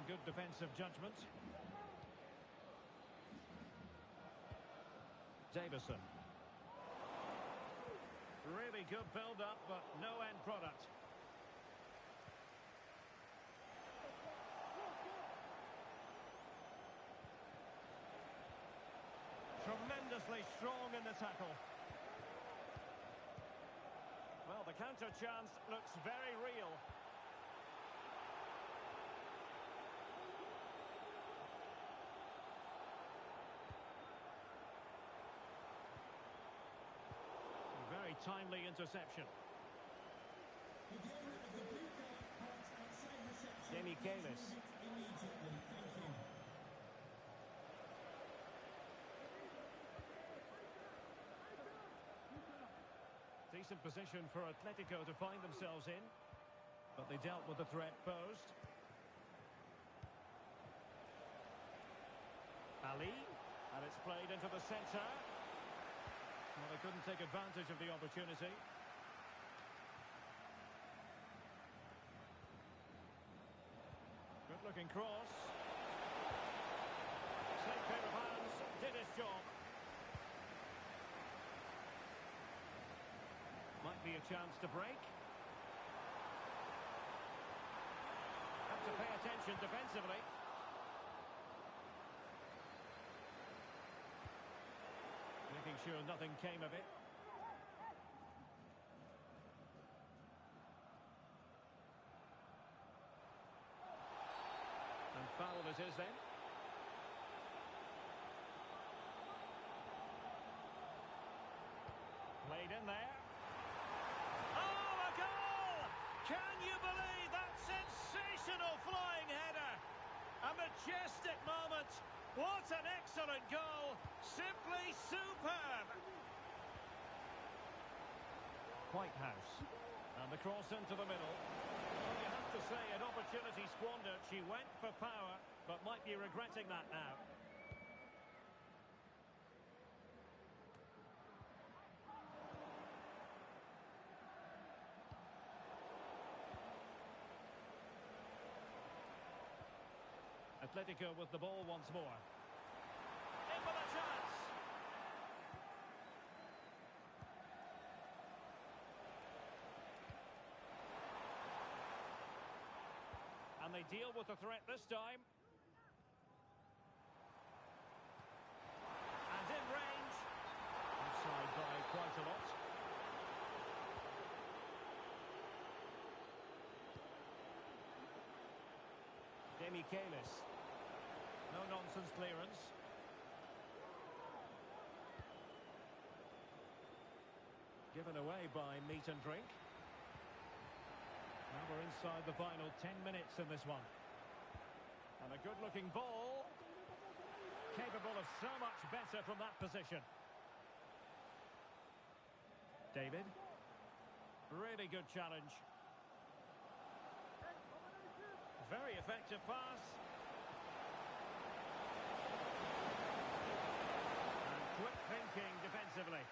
Showing good defensive judgment. Davison. Really good build-up, but no end product. Tremendously strong in the tackle. Well, the counter chance looks very real. Very timely interception. Jamie Kalis. Decent position for Atletico to find themselves in, but they dealt with the threat posed. Ali, and it's played into the centre. Well, they couldn't take advantage of the opportunity. Good-looking cross. Safe pair of hands, did his job. Might be a chance to break. Have to pay attention defensively. Making sure nothing came of it. And foul it is then. Played in there. Oh, a goal! Can you believe that sensational flying header? A majestic moment. What an excellent goal. Simply superb. Whitehouse. And the cross into the middle. Well, you have to say an opportunity squandered. She went for power, but might be regretting that now. Atletico with the ball once more. In with a chance. And they deal with the threat this time. And in range. Offside by quite a lot. Jamie Kalis. No-nonsense clearance. Given away by Meat and Drink. Now we're inside the final 10 minutes in this one. And a good-looking ball. Capable of so much better from that position. David. Really good challenge. Very effective pass. And quick thinking defensively.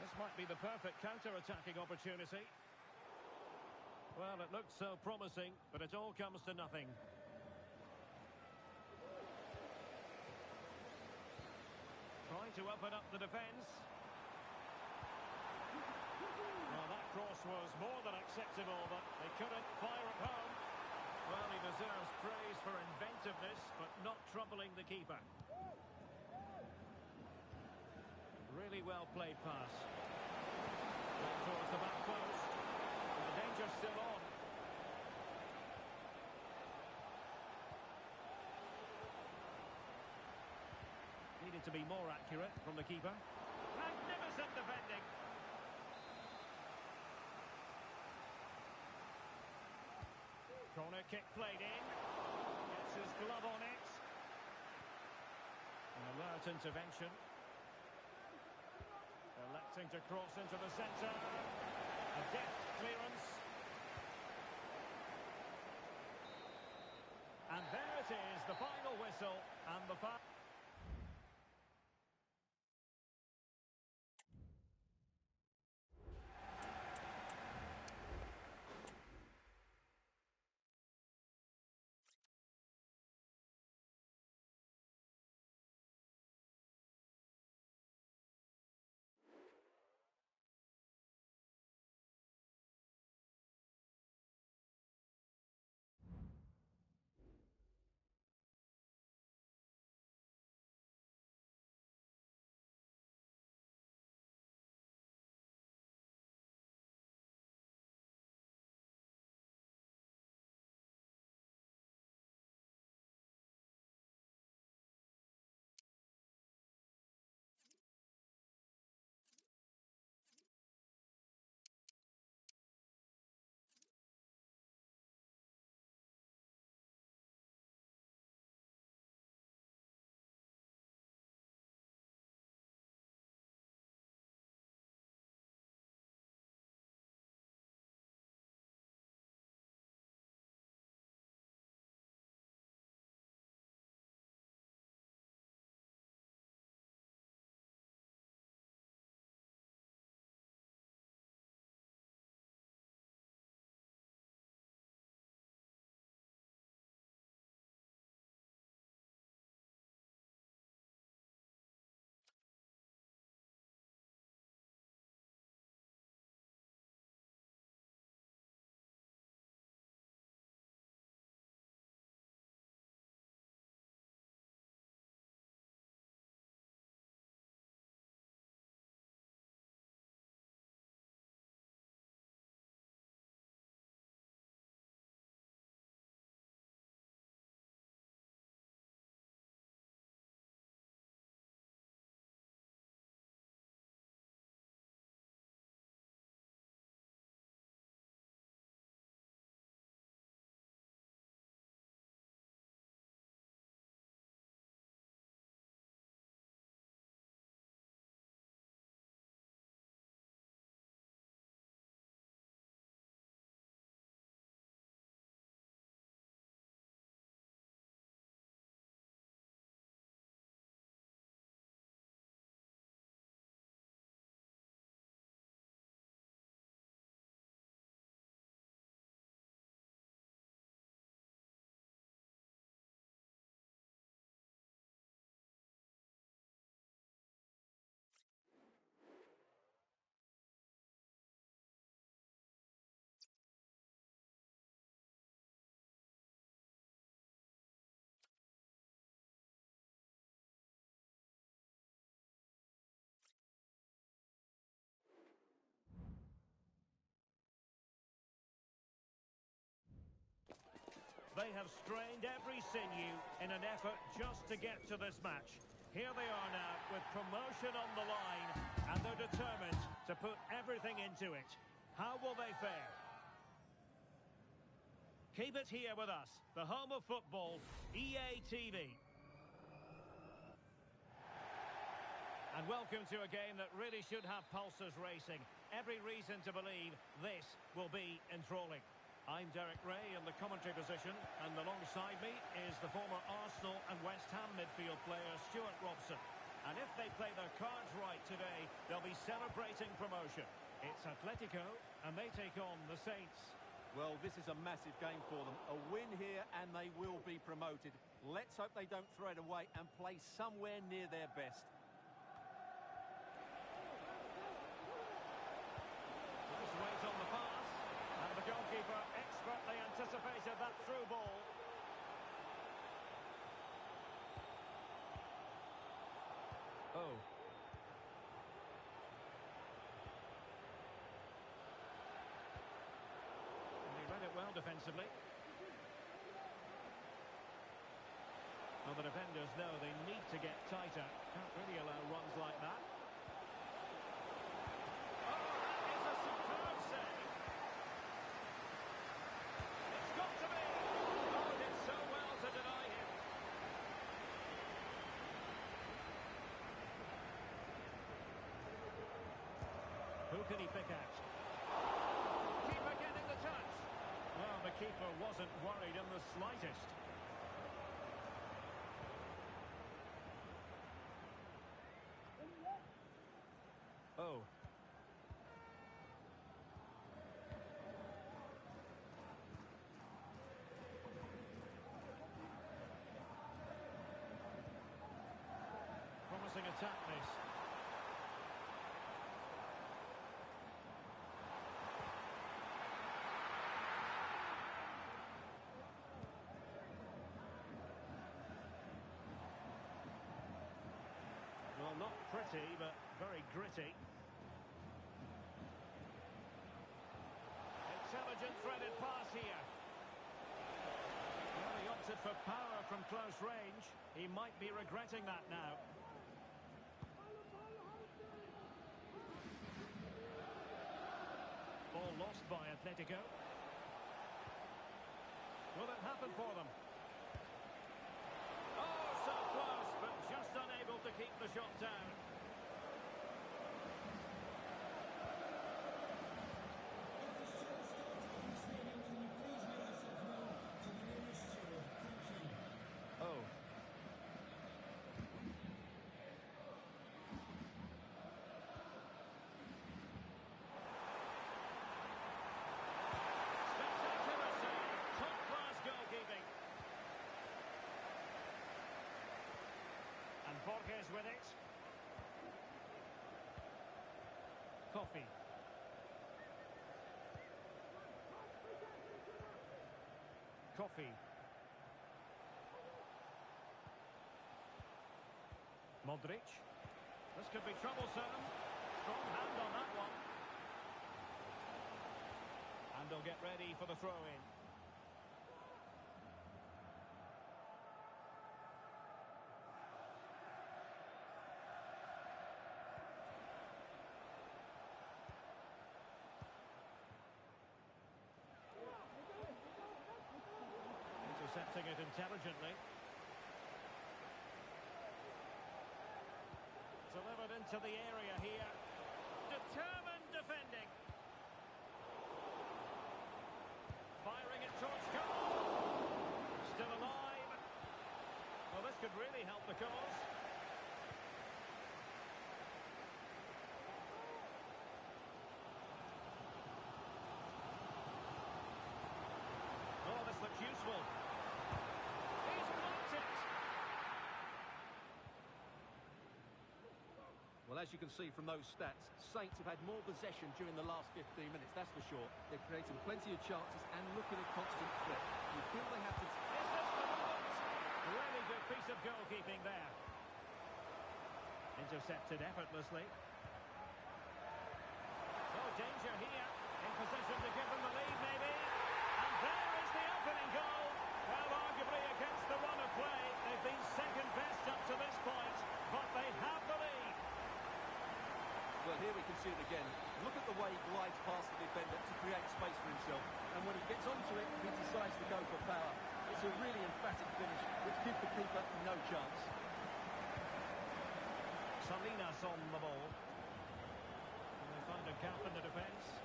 This might be the perfect counter-attacking opportunity. Well, it looked so promising, but it all comes to nothing. Trying to open up the defence. Well, that cross was more than acceptable, but they couldn't fire it home. Well, he deserves praise for inventiveness, but not troubling the keeper. Really well played pass. Back towards the back post. And the danger's still on. Needed to be more accurate from the keeper. Magnificent defending. Corner kick played in. Gets his glove on it. An alert intervention. Electing to cross into the centre. A deft clearance. And there it is, the final whistle and the They have strained every sinew in an effort just to get to this match. Here they are now with promotion on the line, and they're determined to put everything into it. How will they fare? Keep it here with us, the home of football, EA TV. And welcome to a game that really should have pulses racing. Every reason to believe this will be enthralling. I'm Derek Ray in the commentary position, and alongside me is the former Arsenal and West Ham midfield player Stuart Robson. And if they play their cards right today, they'll be celebrating promotion. It's Atletico, and they take on the Saints. Well, this is a massive game for them. A win here, and they will be promoted. Let's hope they don't throw it away and play somewhere near their best. Nice weight on the pass. And the goalkeeper expertly anticipated that through ball. Oh. And he read it well defensively. Well, the defenders know they need to get tighter. Can't really allow runs like that. Who can he pick out? Keeper getting the touch. Well, the keeper wasn't worried in the slightest. Oh. Promising attack this. Well, not pretty, but very gritty. Intelligent threaded pass here. Well, he opted for power from close range. He might be regretting that now. Ball lost by Atletico. Will it happen for them? Oh, so close, but just unable to keep the shot down. Oh. Spectacular save. Top-class goalkeeping. And Borges with it. Coffee. Coffee. Modric. This could be troublesome. Strong hand on that one. And they'll get ready for the throw-in. Intercepting it intelligently. Delivered into the area here. Determined defending. Firing it towards goal. Still alive. Well, this could really help the cause. Oh, this looks useful. He's blocked it. Well, as you can see from those stats, Saints have had more possession during the last 15 minutes, that's for sure. They've created plenty of chances and looking a constant threat. You feel they have to... Is this the moment? Really good piece of goalkeeping there. Intercepted effortlessly. Oh, danger here. In position to give them the lead, maybe. And there is the opening goal. arguably against the run of play. They've been second best up to this point, but they have the lead. Well, here we can see it again. Look at the way he glides past the defender to create space for himself. And when he gets onto it, he decides to go for power. It's a really emphatic finish, which gives the keeper no chance. Salinas on the ball. And they find a gap in the defence.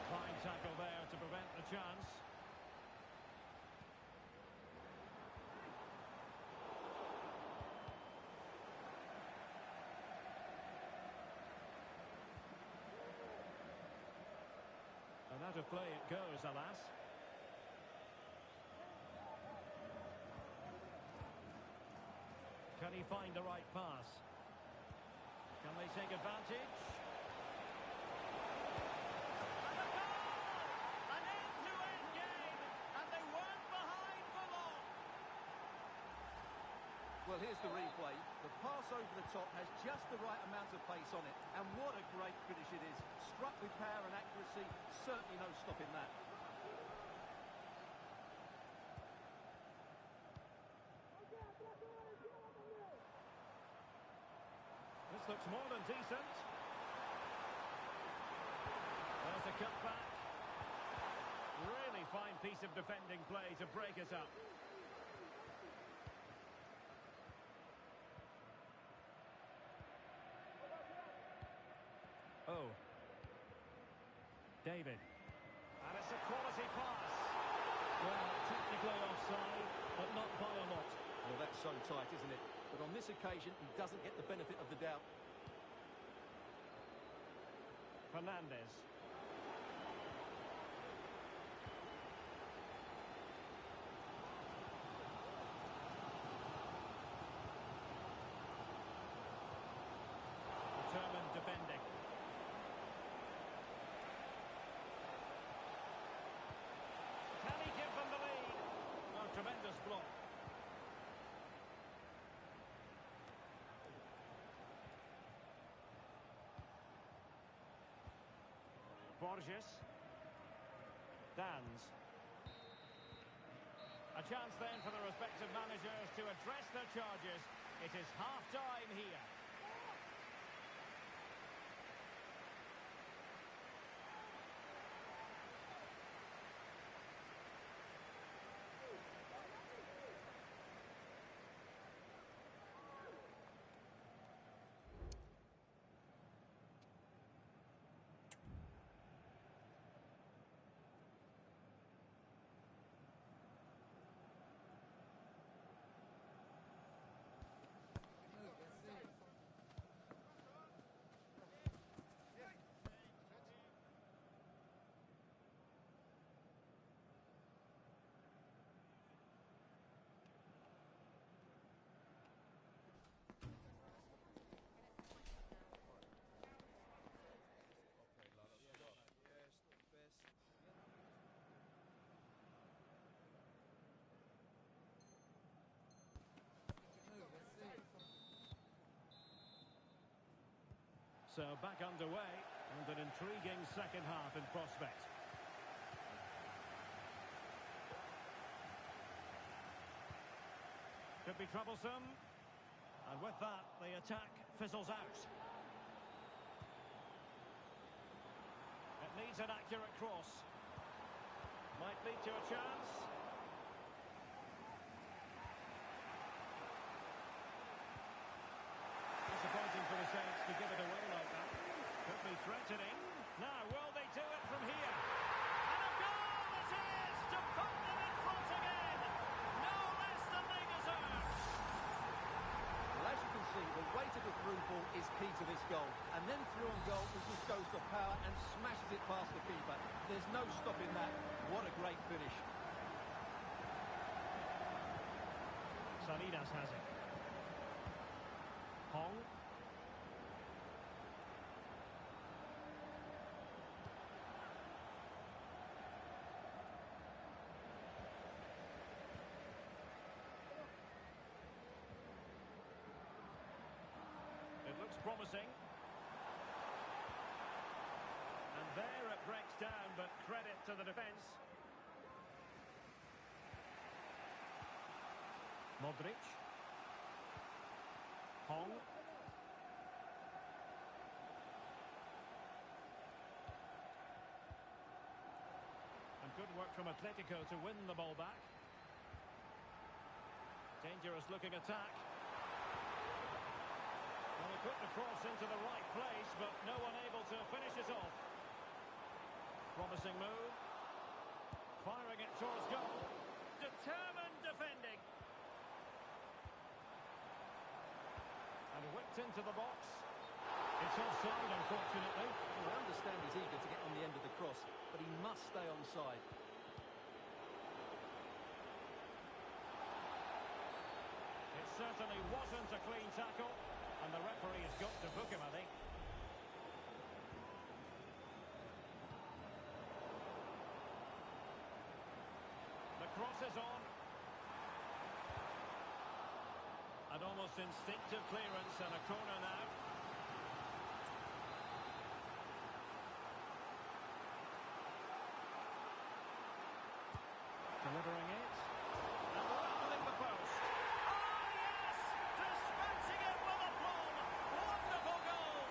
Fine tackle there to prevent the chance. And out of play it goes, alas. Can he find the right pass? Can they take advantage? And a goal! An end-to-end game, and they weren't behind for long. Well, here's the replay. The pass over the top has just the right amount of pace on it. And what a great finish it is. Struck with power and accuracy. Certainly no stopping that. This looks more than decent. There's a cutback. Really fine piece of defending play to break us up. Oh. David. And it's a quality pass. Well, technically offside, but not by a lot. Well, that's so tight, isn't it? But on this occasion, he doesn't get the benefit of the doubt. Fernandez. Determined defending. Can he give them the lead? Oh, tremendous block. Borges. Dans. A chance then for the respective managers to address their charges. It is half-time here. So back underway, and an intriguing second half in prospect. Could be troublesome. And with that, the attack fizzles out. It needs an accurate cross. Might lead to a chance. Disappointing for the Saints to give it away like that. Could be threatening. Now, will they do it from here? And a goal it is to put them in front again. No less than they deserve. Well, as you can see, the weight of the through ball is key to this goal. And then through on goal, he just goes for power and smashes it past the keeper. There's no stopping that. What a great finish. Salinas has it. Hong. It looks promising. And there it breaks down, but credit to the defence. Modric. Hong. And good work from Atletico to win the ball back. Dangerous looking attack. Well, they put the cross into the right place, but no one able to finish it off. Promising move. Firing it towards goal. Determined defending. And whipped into the box. It's offside, unfortunately. Well, I understand he's eager to get on the end of the cross, but he must stay onside. It certainly wasn't a clean tackle, and the referee has got to book him, I think. The cross is on. An almost instinctive clearance and a corner now. Delivering it. And rattling the post. Oh, yes! Dispatching it with aplomb. Wonderful goal!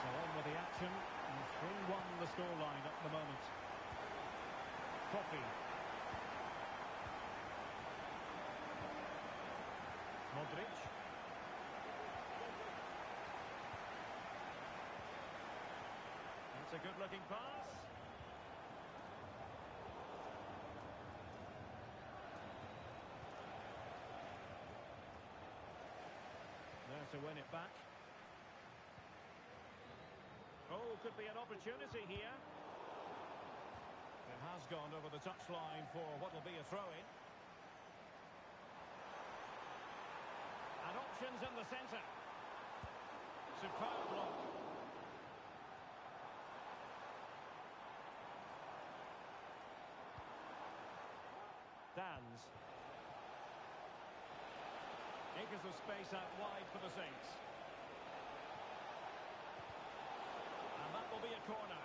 So on with the action. And 3-1 the scoreline at the moment. Coffee. Modric. That's a good-looking pass. There to win it back. Oh, could be an opportunity here. It has gone over the touchline for what will be a throw-in. And options in the centre. Superb block. Dans. Acres of space out wide for the Saints. And that will be a corner.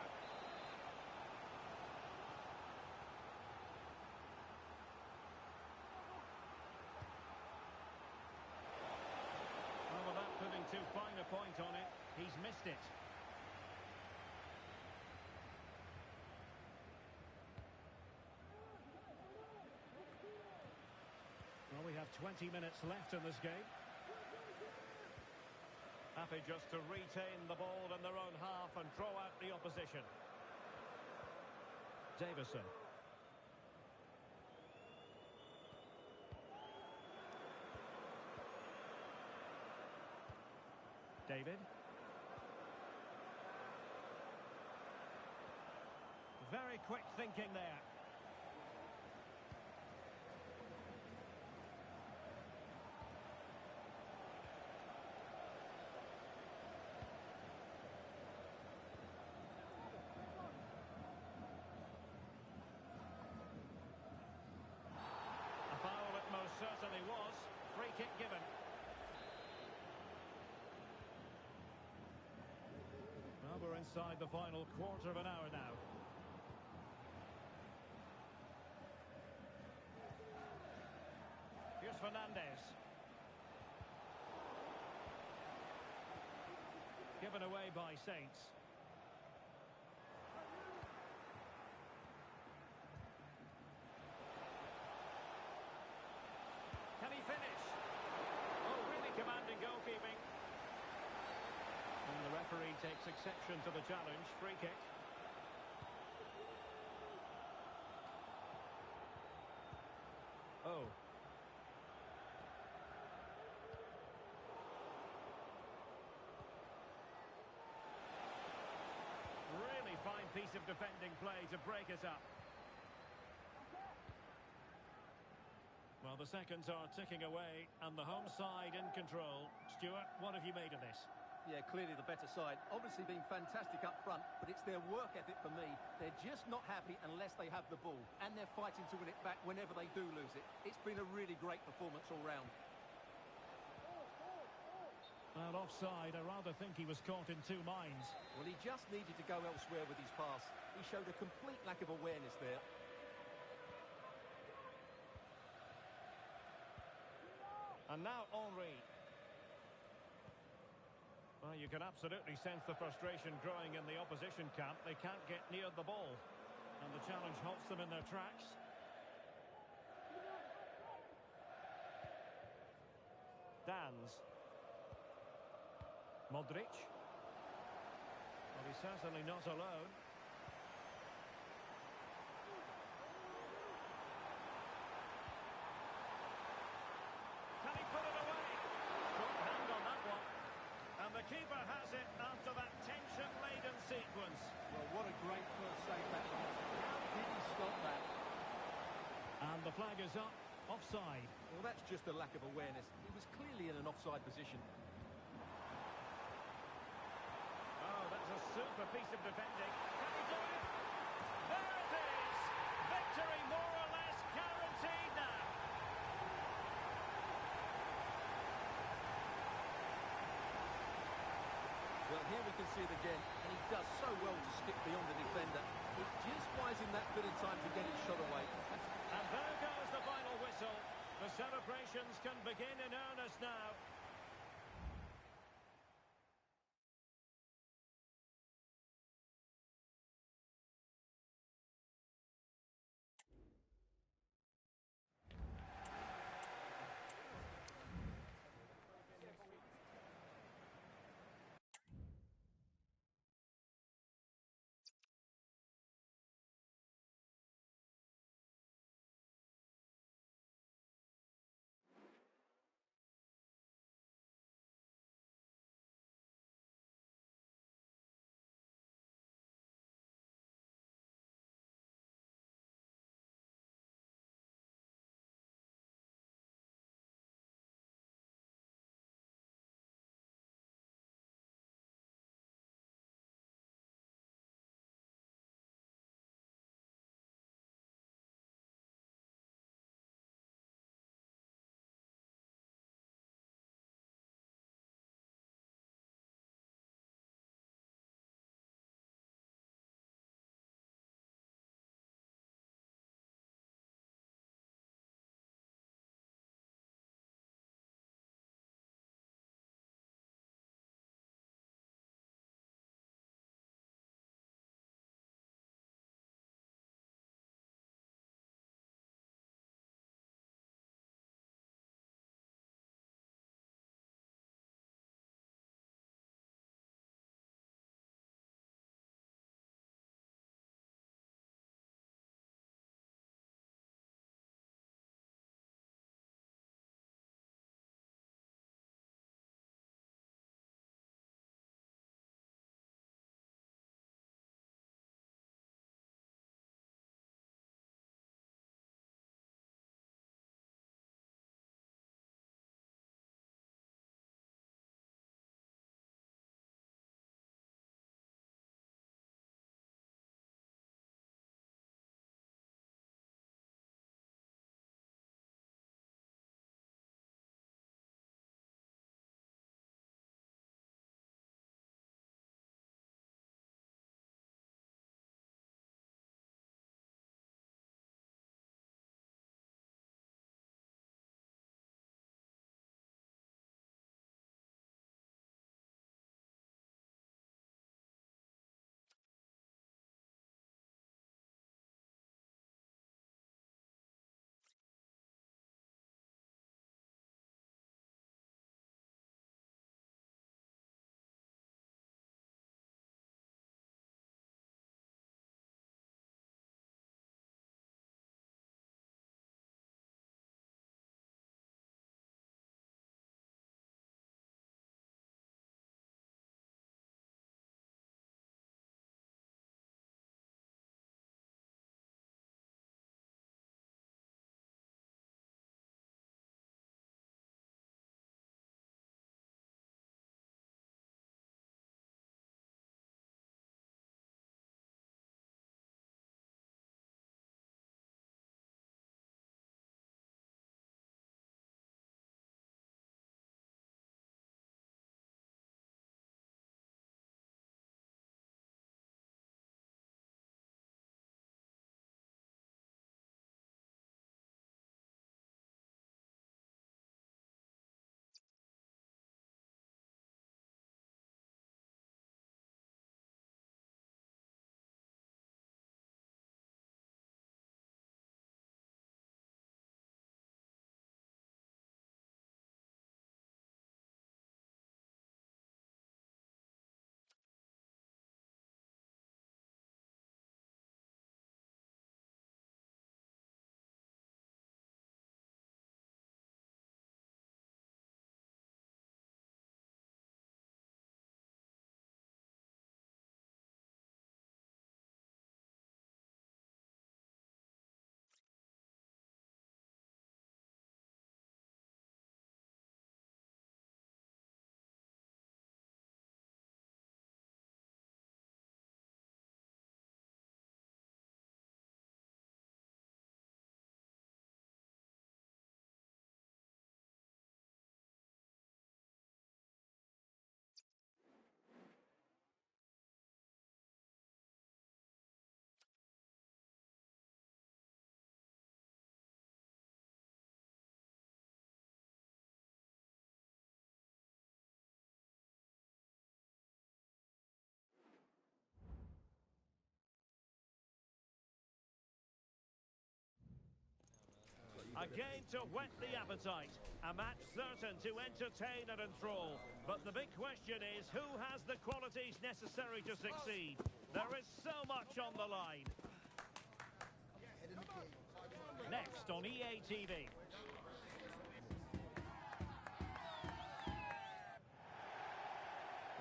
Well, without putting too fine a point on it, he's missed it. Well, we have 20 minutes left in this game. Happy just to retain the ball in their own half and throw out the opposition. Davison. David. Very quick thinking there. A foul it most certainly was. Free kick given. Well, we're inside the final quarter of an hour now. Here's Fernandez. Given away by Saints. Can he finish? Oh, really commanding goalkeeping. And the referee takes exception to the challenge. Free kick. Oh. Really fine piece of defending play to break us up. Well, the seconds are ticking away, and the home side in control. Stuart, what have you made of this? Yeah, clearly the better side. Obviously been fantastic up front, but it's their work ethic for me. They're just not happy unless they have the ball, and they're fighting to win it back whenever they do lose it. It's been a really great performance all round. Well, offside. I rather think he was caught in two minds. Well, he just needed to go elsewhere with his pass. He showed a complete lack of awareness there. And now Henry. Well, you can absolutely sense the frustration growing in the opposition camp. They can't get near the ball. And the challenge halts them in their tracks. Danz. Modric. Well, he's certainly not alone. Can he put it away? Short hand on that one. And the keeper has it after that tension-laden sequence. Well, what a great first save that was. How did he stop that? And the flag is up. Offside. Well, that's just a lack of awareness. He was clearly in an offside position. Oh, that's a super piece of defending. Can he do it? There it is! Victory more or less guaranteed now. Well, here we can see it again, and he does so well to skip beyond the defender. It just buys him that bit of time to get it shot away. And there goes the final whistle. The celebrations can begin in earnest now. game to whet the appetite. A match certain to entertain and enthrall. But the big question is, who has the qualities necessary to succeed? There is so much on the line. Next on EA TV.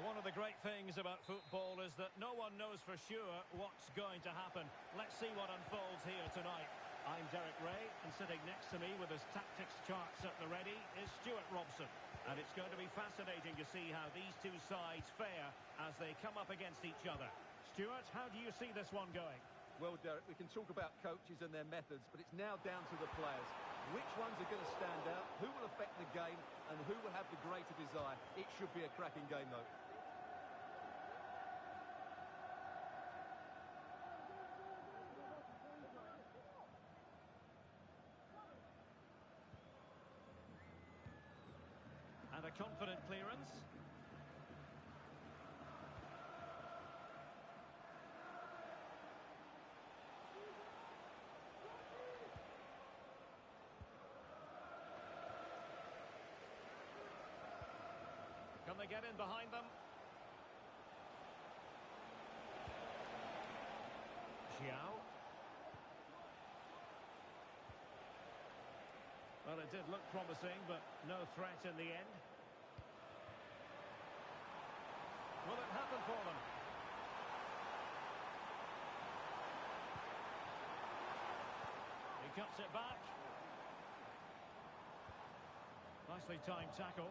One of the great things about football is that no one knows for sure what's going to happen. Let's see what unfolds here tonight. I'm Derek Ray, and sitting next to me with his tactics charts at the ready is Stuart Robson. And it's going to be fascinating to see how these two sides fare as they come up against each other. Stuart, how do you see this one going? Well, Derek, we can talk about coaches and their methods, but it's now down to the players. Which ones are going to stand out, who will affect the game, and who will have the greater desire? It should be a cracking game, though. And a confident clearance. Can they get in behind them? Xiao. Well, it did look promising, but no threat in the end. Will it happen for them? He cuts it back. Nicely timed tackle.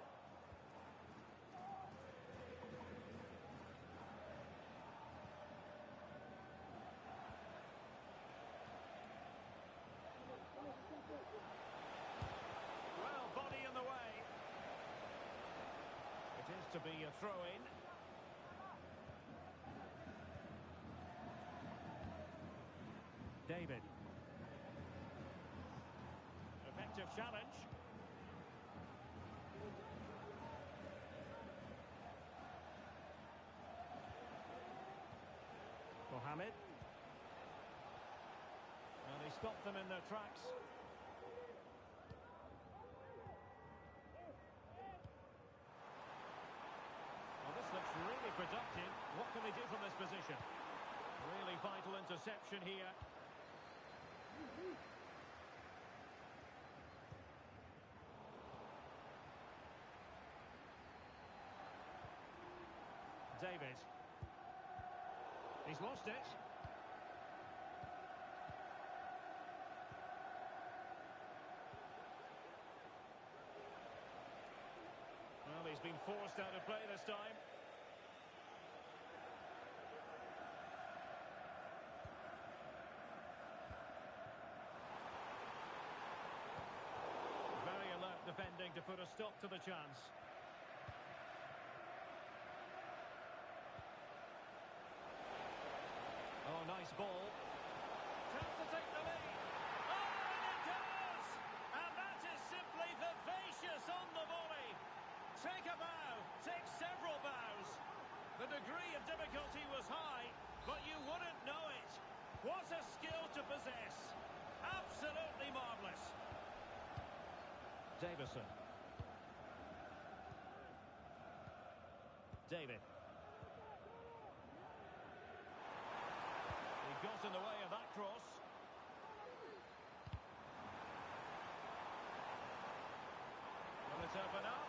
Well, body in the way. It is to be a throw-in. David. Effective challenge. Mohamed. And he stopped them in their tracks. Well, this looks really productive. What can they do from this position? Really vital interception here. David. He's lost it. Well, he's been forced out of play this time. Very alert defending to put a stop to the chance. Oh, nice ball. Chance to take the lead. Oh, and it does! And that is simply vivacious on the volley. Take a bow, take several bows. The degree of difficulty was high, but you wouldn't know it. What a skill to possess. Absolutely marvellous. Davison. David. He got in the way of that cross. Will it open up?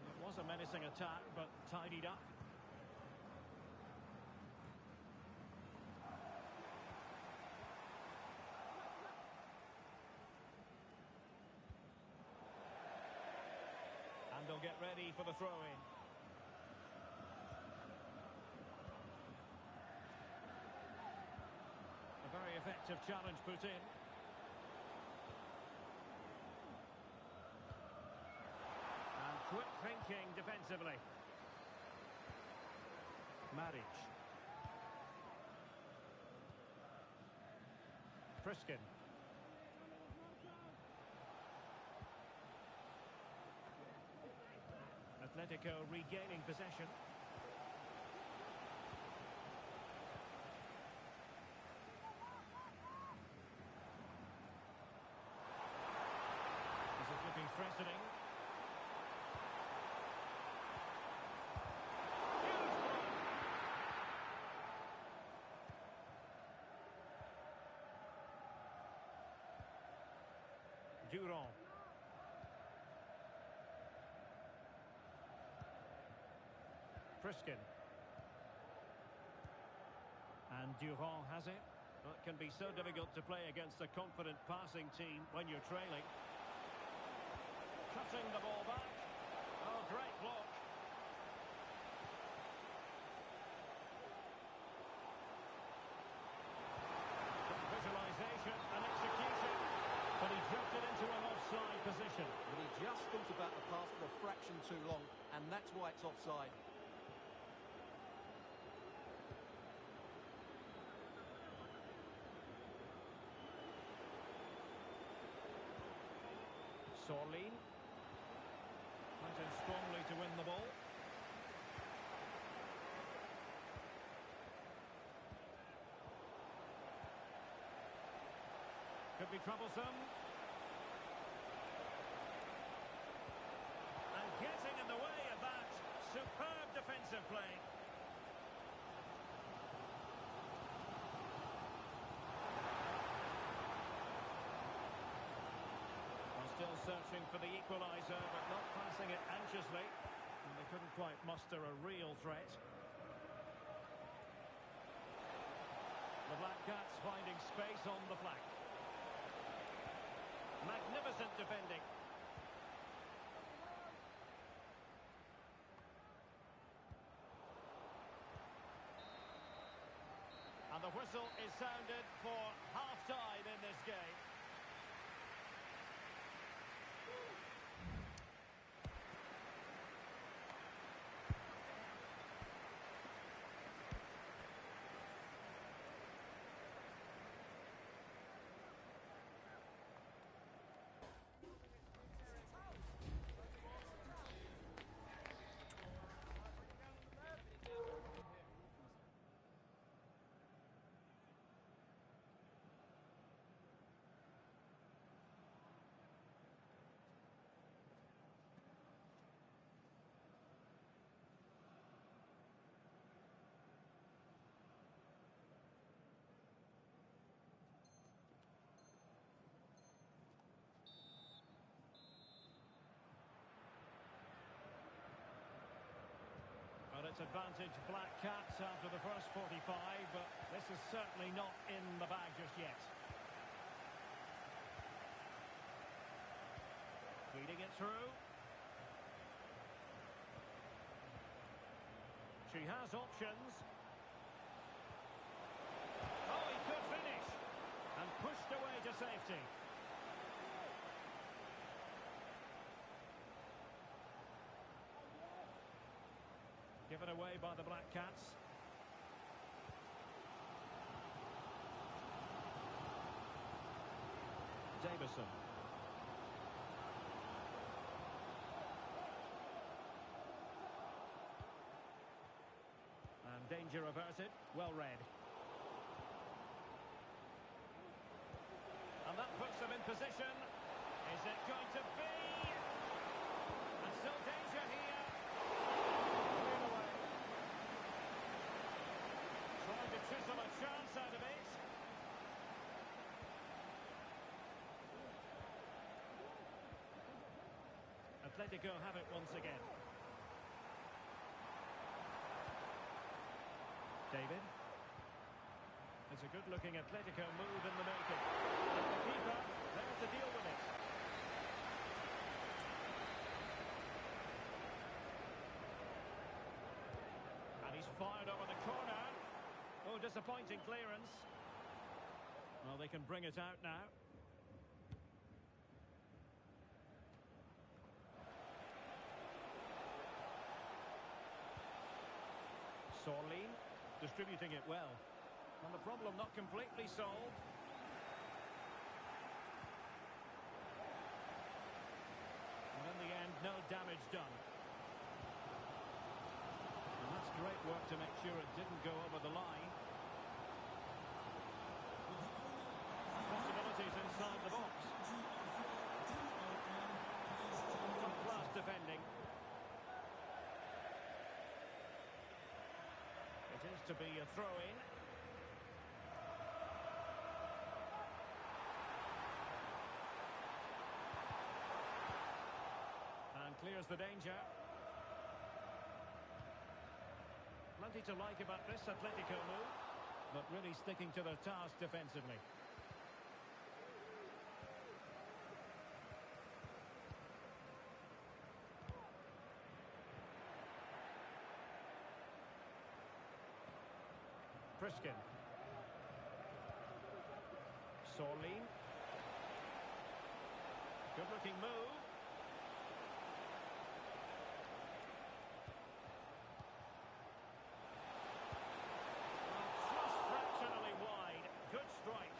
It was a menacing attack, but tidied up. And they'll get ready for the throw-in. A very effective challenge put in. And quick thinking defensively. Maric. Priskin. Atletico regaining possession. Durand. Friskin. And Durand has it. Well, it can be so difficult to play against a confident passing team when you're trailing. Cutting the ball back. Oh, great block. Visualisation and execution. But he drifted into an offside position. But he just thought about the pass for a fraction too long, and that's why it's offside. Sorlin. Went in strongly to win the ball. Could be troublesome. And getting in the way of that. Superb defensive play. Still searching for the equaliser, but not passing it anxiously. And they couldn't quite muster a real threat. The Black Cats finding space on the flank. Magnificent defending. And the whistle is sounded for half-time in this game. Well, it's advantage Black Cats after the first 45, but this is certainly not in the bag just yet. Feeding it through. She has options. Oh, he could finish. And pushed away to safety. Given away by the Black Cats. Davison. And danger averted. Well read. And that puts them in position. Is it going to be? And still danger here. Trying to chisel a chance out of it. Atletico have it once again. David. It's a good-looking Atletico move in the making. And the keeper there to deal with it. And he's fired over the corner. Oh, disappointing clearance. Well, they can bring it out now. Sorlin distributing it well. And the problem not completely solved. And in the end, no damage done. And that's great work to make sure it didn't go over the line. Possibilities inside the box. Top-class defending. It is to be a throw-in. There's the danger. Plenty to like about this Atletico move, but really sticking to their task defensively. Priskin. Sorlin. Good-looking move. Just fractionally wide. Good strike.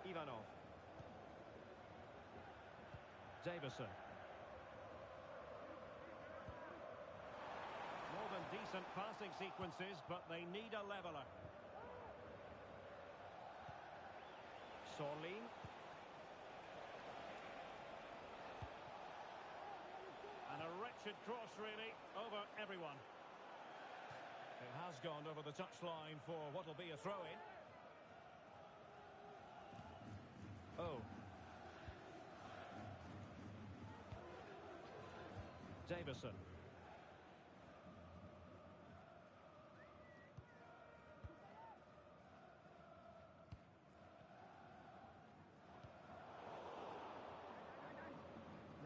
Ivanov. Davison. More than decent passing sequences, but they need a leveller. Sorlin. And a wretched cross, really, over everyone. It has gone over the touchline for what will be a throw-in. Oh. Davison.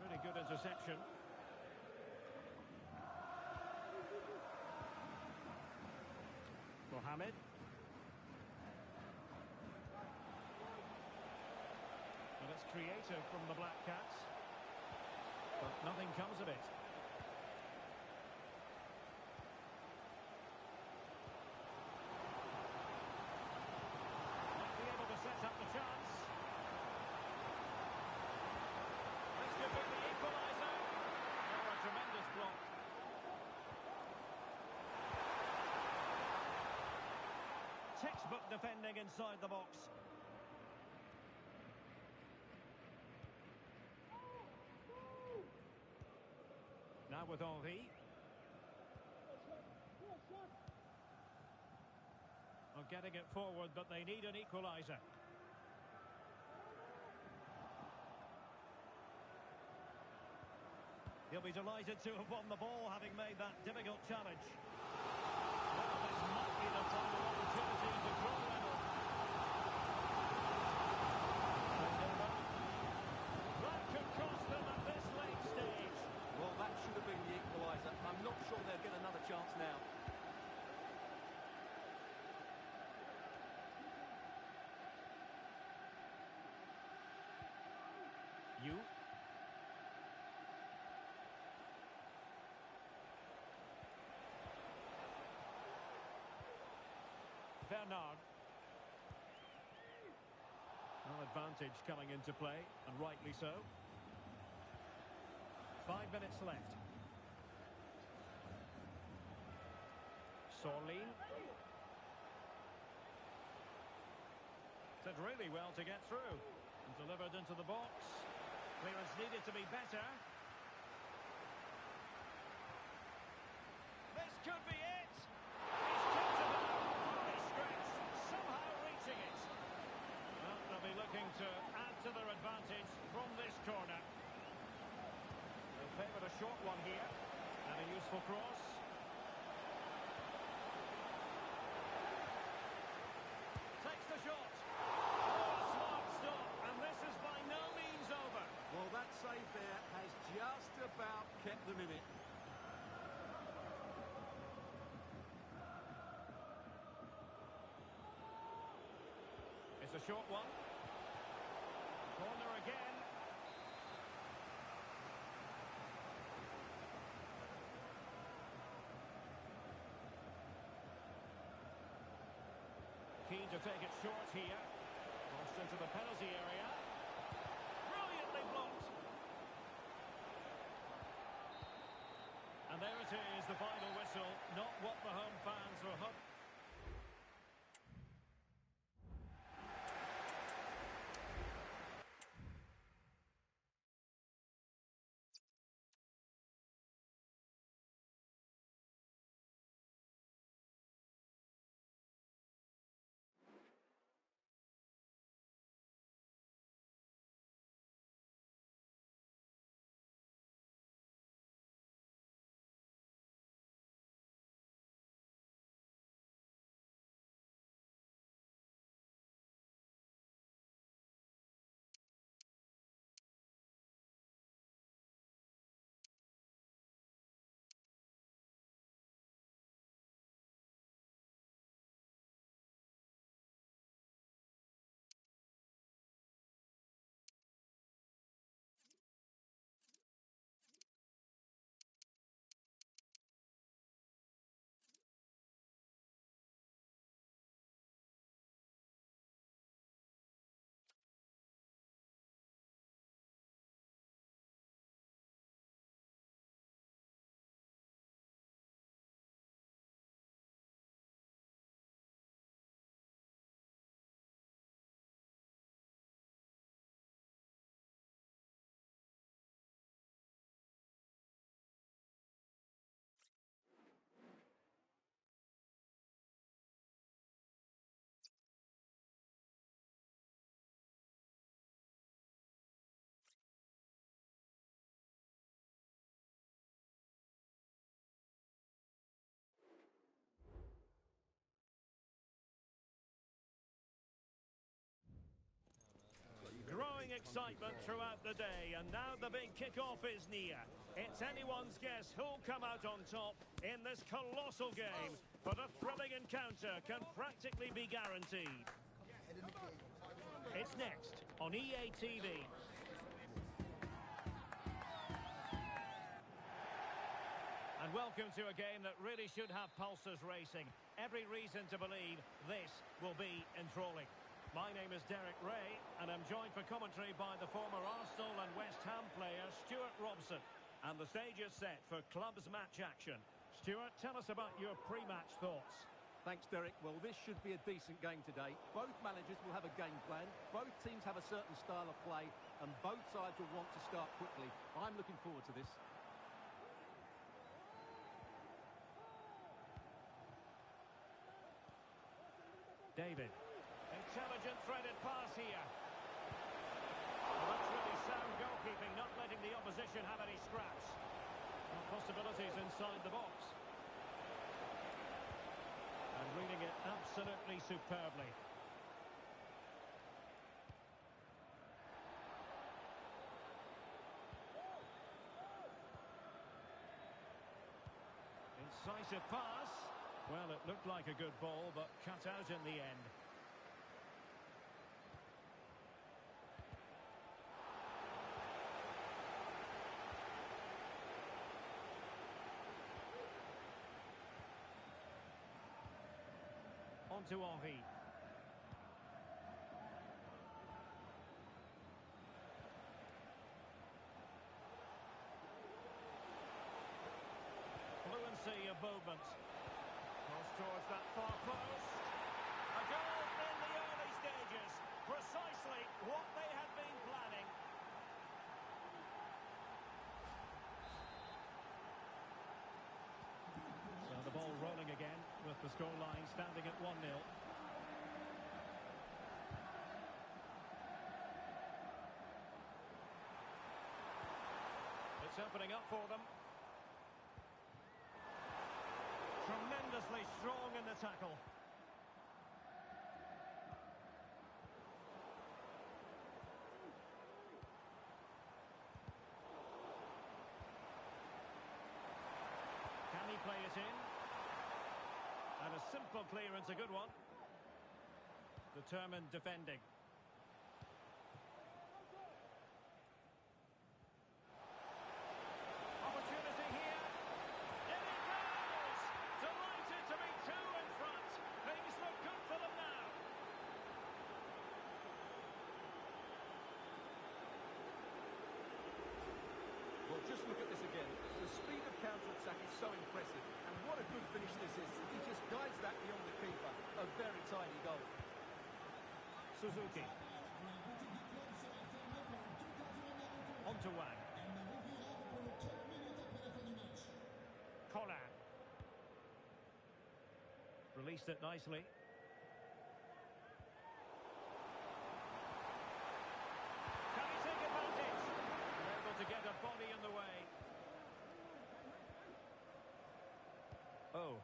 Really good interception. Mohamed. Well, it's creative from the Black Cats, but nothing comes of it. Might be able to set up the chance. This could be the equaliser. Oh, a tremendous block. Textbook defending inside the box. Now with Henry. Well, getting it forward, but they need an equaliser. He'll be delighted to have won the ball, having made that difficult challenge. Well, this might be the final opportunity to draw level. That could cost them at this late stage. Well, that should have been the equaliser. I'm not sure they'll get another chance now. You. Bernard. No advantage coming into play, and rightly so. 5 minutes left. Sorlin. Did really well to get through. And delivered into the box. Clearance needed to be better. This could be it. He's kept it out. He stretched, somehow reaching it. Well, they'll be looking to add to their advantage from this corner. They favoured a short one here. And a useful cross. Takes the shot. Oh, a smart stop. And this is by no means over. Well, that save there has just about kept them in it. It's a short one. Corner again. Keen to take it short here. Crossed into the penalty area. Brilliantly blocked. And there it is, the final whistle. Not what the home fans were hoping. excitement throughout the day, and now the big kick-off is near. It's anyone's guess who'll come out on top in this colossal game, but a thrilling encounter can practically be guaranteed. It's next on EA TV. And welcome to a game that really should have pulses racing. Every reason to believe this will be enthralling. My name is Derek Ray, and I'm joined for commentary by the former Arsenal and West Ham player Stuart Robson. And the stage is set for clubs match action. Stuart, tell us about your pre-match thoughts. Thanks, Derek. Well, this should be a decent game today. Both managers will have a game plan. Both teams have a certain style of play, and both sides will want to start quickly. I'm looking forward to this. David. Intelligent threaded pass here. Well, that's really sound goalkeeping, not letting the opposition have any scraps. Well, possibilities inside the box. And reading it absolutely superbly. Incisive pass. Well, it looked like a good ball, but cut out in the end. On to Henry. Fluency of movement. Cross towards that far post. A goal in the early stages. Precisely what they had been planning. So the ball rolling again with the scoreline standing at 1-0. It's opening up for them. Tremendously strong in the tackle. Can he play it in? And a simple clearance, a good one. Determined defending. Opportunity here. In it goes! Delighted to be two in front. Things look good for them now. Well, just look at this again. The speed of counter-attack is so impressive. And what a good finish this is. He just guides that beyond the keeper. A very tidy goal. Suzuki. On to Wang. Collan. Released it nicely. Can he take advantage? Able to get a body in the way. Oh.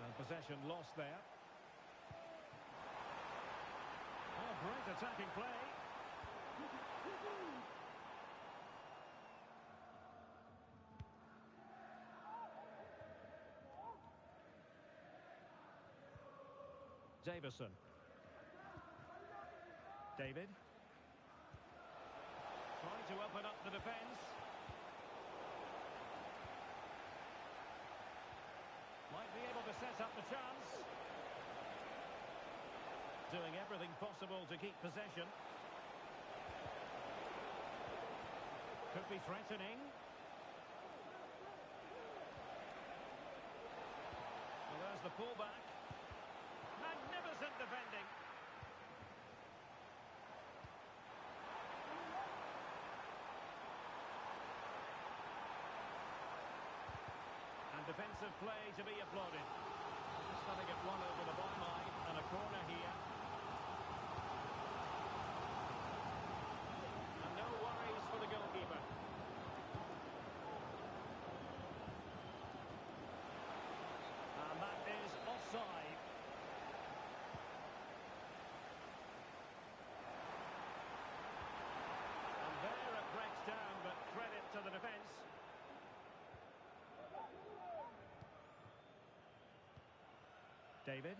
And possession lost there. Oh, great attacking play. Davison. David. Trying to open up the defence. Might be able to set up the chance. Doing everything possible to keep possession. Could be threatening. Well, there's the pullback. Magnificent defending. And defensive play to be applauded. Just having it run over the byline and a corner here. And no worries for the goalkeeper. And that is offside. David.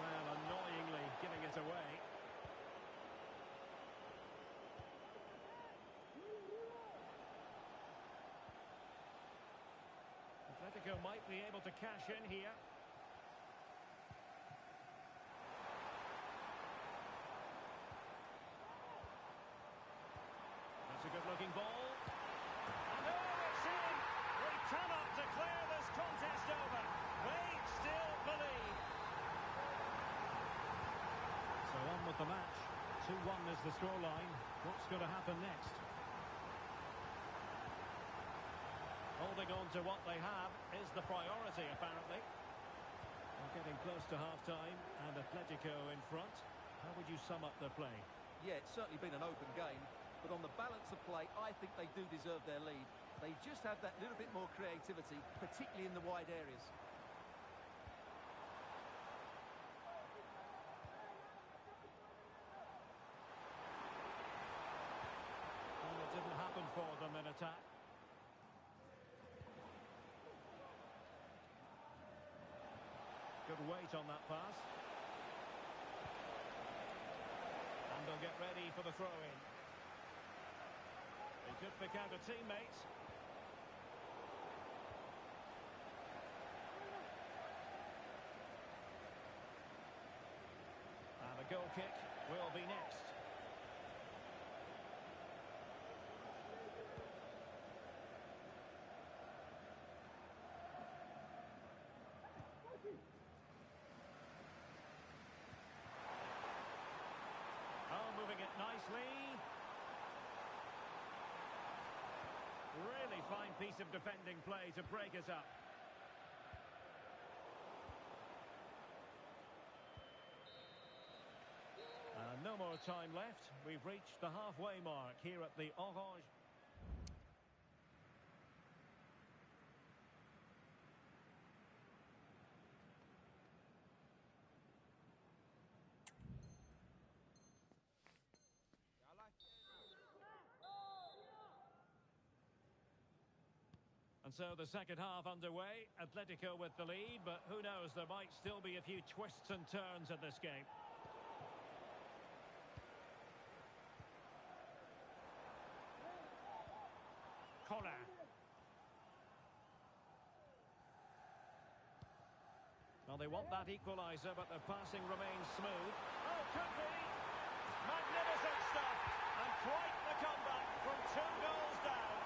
Well, annoyingly giving it away. Atletico might be able to cash in here. That's a good-looking ball. And oh, it's in! We cannot declare this contest over. They still believe. So on with the match. 2-1 is the scoreline. What's going to happen next? Holding on to what they have is the priority, apparently. We're getting close to half-time, and Atletico in front. How would you sum up their play? Yeah, it's certainly been an open game, but on the balance of play, I think they do deserve their lead. They just have that little bit more creativity, particularly in the wide areas. Well, it didn't happen for them in attack. Good weight on that pass. And they'll get ready for the throw-in. He could pick out a teammate. And the goal kick will be next. Oh, moving it nicely. Really fine piece of defending play to break us up. No more time left. We've reached the halfway mark here at the Orange. And so the second half underway. Atletico with the lead, but who knows, there might still be a few twists and turns in this game. Corner. Well, they want that equaliser, but their passing remains smooth. Oh, could be! Magnificent stuff! And quite the comeback from 2 goals down.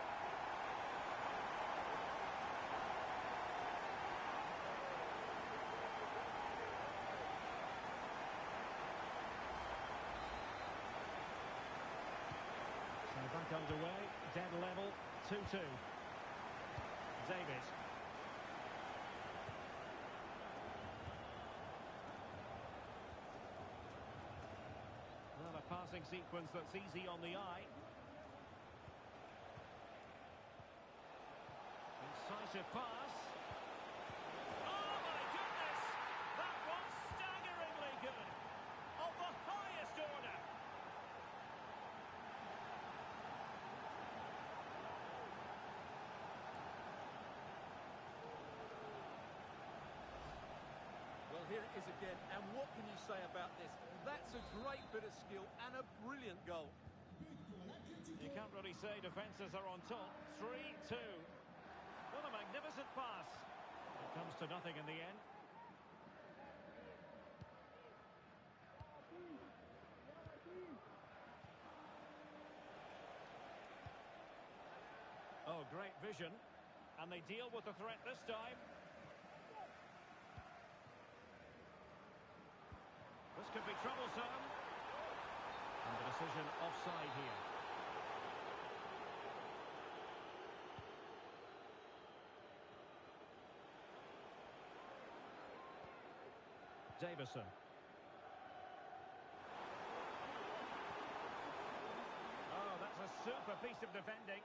So back underway, dead level, 2-2. David. Well, a passing sequence that's easy on the eye. Incisive pass. Oh my goodness! That was staggeringly good. Of the highest order. Well, here it is again, and what can you say about this? That's a great bit of skill and a brilliant goal. You can't really say defences are on top. 3-2. What a magnificent pass. It comes to nothing in the end. Oh, great vision. And they deal with the threat this time. This could be troublesome. And the decision offside here. Davison. Oh, that's a super piece of defending.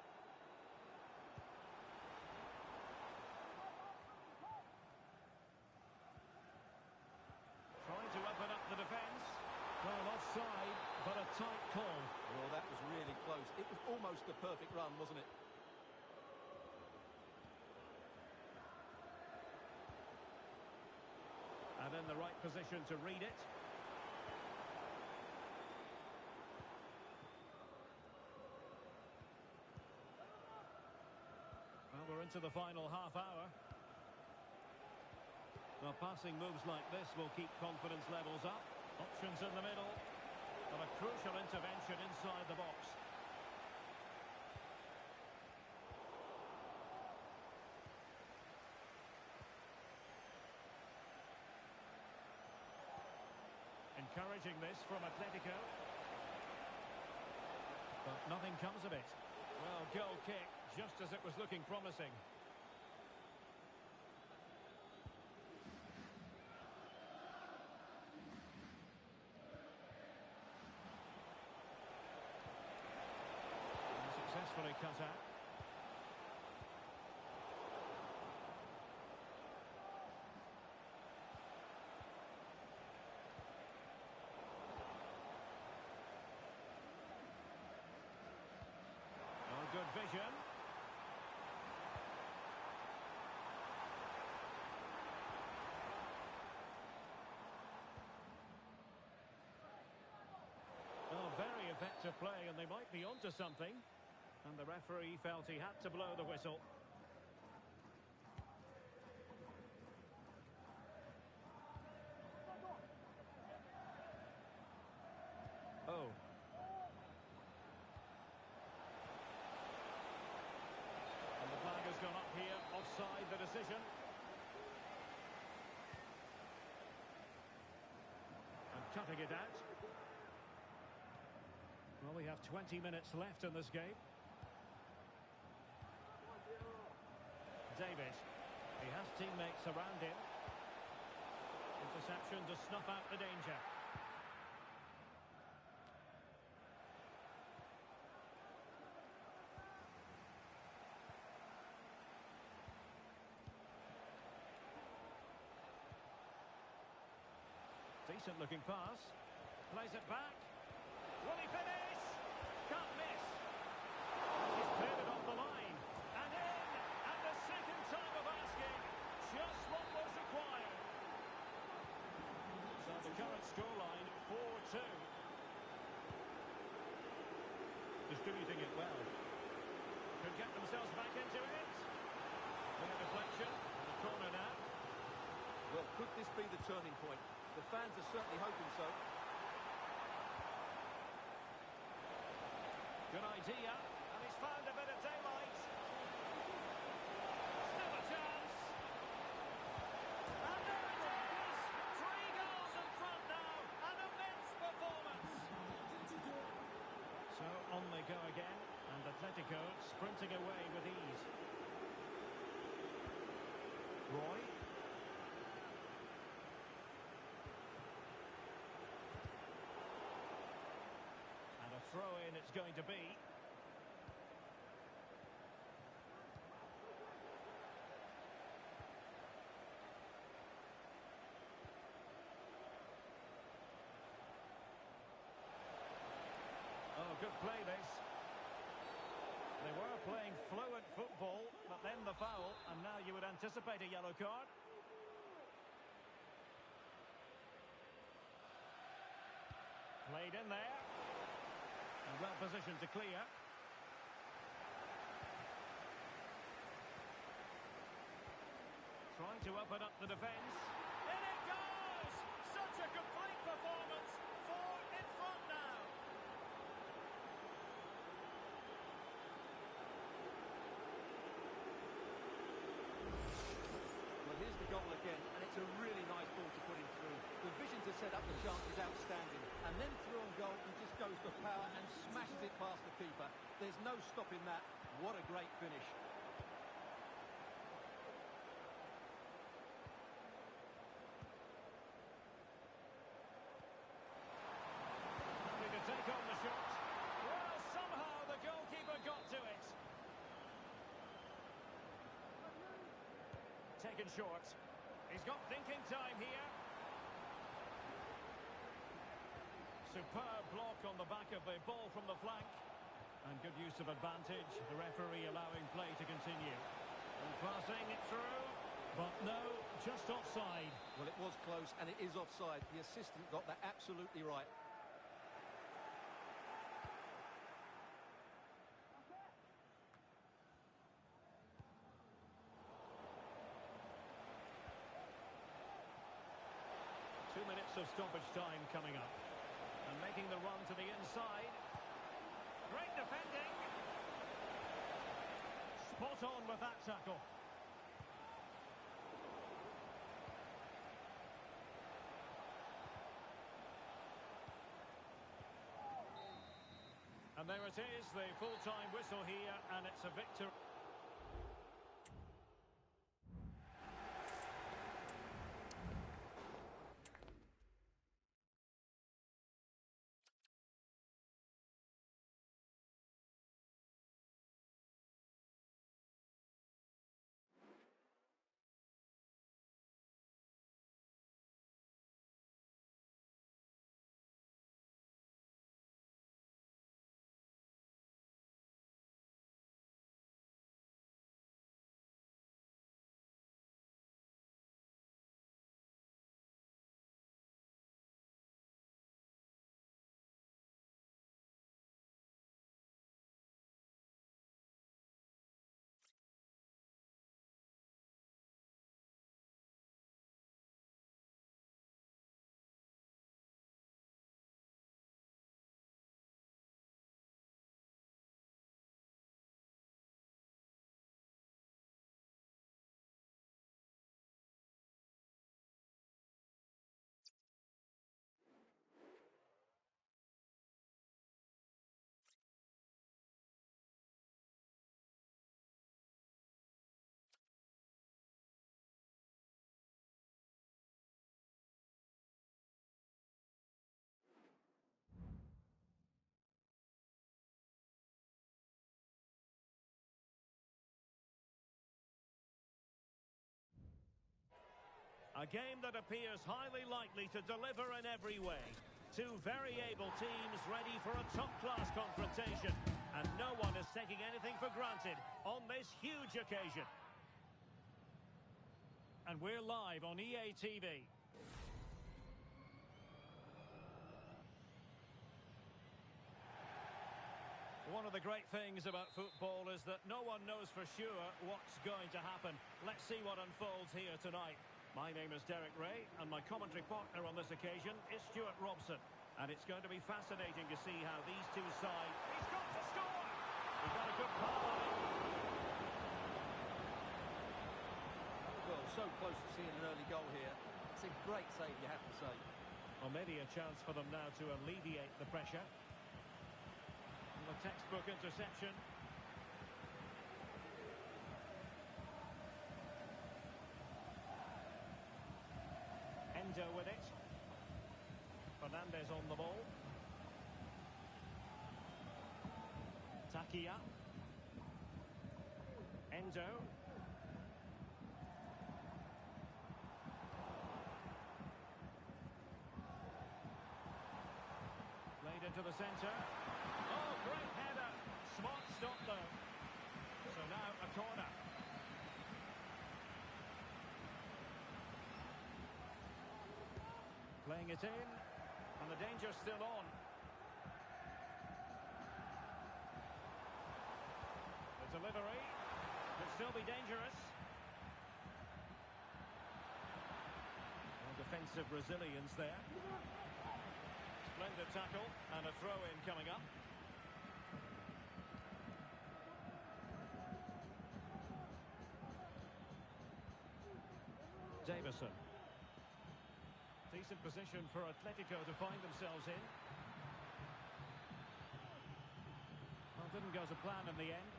Trying to open up the defence. Well, offside, but a tight call. almost the perfect run, wasn't it? And in the right position to read it. Well, we're into the final half hour. Well, passing moves like this will keep confidence levels up. Options in the middle. And a crucial intervention inside the box. Encouraging this from Atletico. But nothing comes of it. Well, goal kick, just as it was looking promising. And successfully cut out. Good vision. Oh, very effective play, and they might be onto something. And the referee felt he had to blow the whistle. Oh. Has gone up here, offside the decision. And cutting it out. Well, we have 20 minutes left in this game. David. He has teammates around him. Interception to snuff out the danger. Decent looking pass. Plays it back. Will he finish? Can't miss. He's cleared it off the line. And in. And the second time of asking. Just what was required. So the current scoreline, 4-2. Distributing it well. Could get themselves back into it. With a deflection. And a corner now. Well, could this be the turning point? The fans are certainly hoping so. Good idea, and he's found a bit of daylight. Still a chance. And there it is! 3 goals in front now. An immense performance. So on they go again, and Atletico sprinting away with ease. Roy. Throw-in it's going to be. Oh, good play this. They were playing fluent football, but then the foul, and now you would anticipate a yellow card. Played in there. And well positioned to clear. Trying to open up the defence. In it goes! Such a complete performance. 4 in front now. Well, here's the goal again, and it's a really nice ball to put him through. The vision to set up the chance is outstanding. And then through on goal, he just goes for power and smashes it past the keeper. There's no stopping that. What a great finish. Happy to take on the shot. Well, somehow the goalkeeper got to it. Taken short. He's got thinking time here. Superb block on the back of the ball from the flank. And good use of advantage. The referee allowing play to continue. And passing it through. But no, just offside. Well, it was close, and it is offside. The assistant got that absolutely right. Minutes of stoppage time coming up. And making the run to the inside. Great defending. Spot on with that tackle. And there it is, the full-time whistle here, and it's a victory. A game that appears highly likely to deliver in every way. Two very able teams ready for a top-class confrontation. And no one is taking anything for granted on this huge occasion. And we're live on EA TV. One of the great things about football is that no one knows for sure what's going to happen. Let's see what unfolds here tonight. My name is Derek Ray, and my commentary partner on this occasion is Stuart Robson. And it's going to be fascinating to see how these two sides... He's got to score! He's got a good pass on it. Well, so close to seeing an early goal here. It's a great save, you have to say. Well, maybe a chance for them now to alleviate the pressure. And the textbook interception. With it. Fernandez on the ball. Takia. Endo. Played into the centre. Oh, great header. Smart stop though. So now a corner. Playing it in, and the danger's still on. The delivery could still be dangerous. Well, defensive resilience there. Splendid tackle, and a throw-in coming up. Davison. Decent position for Atletico to find themselves in. Well, didn't go to plan in the end.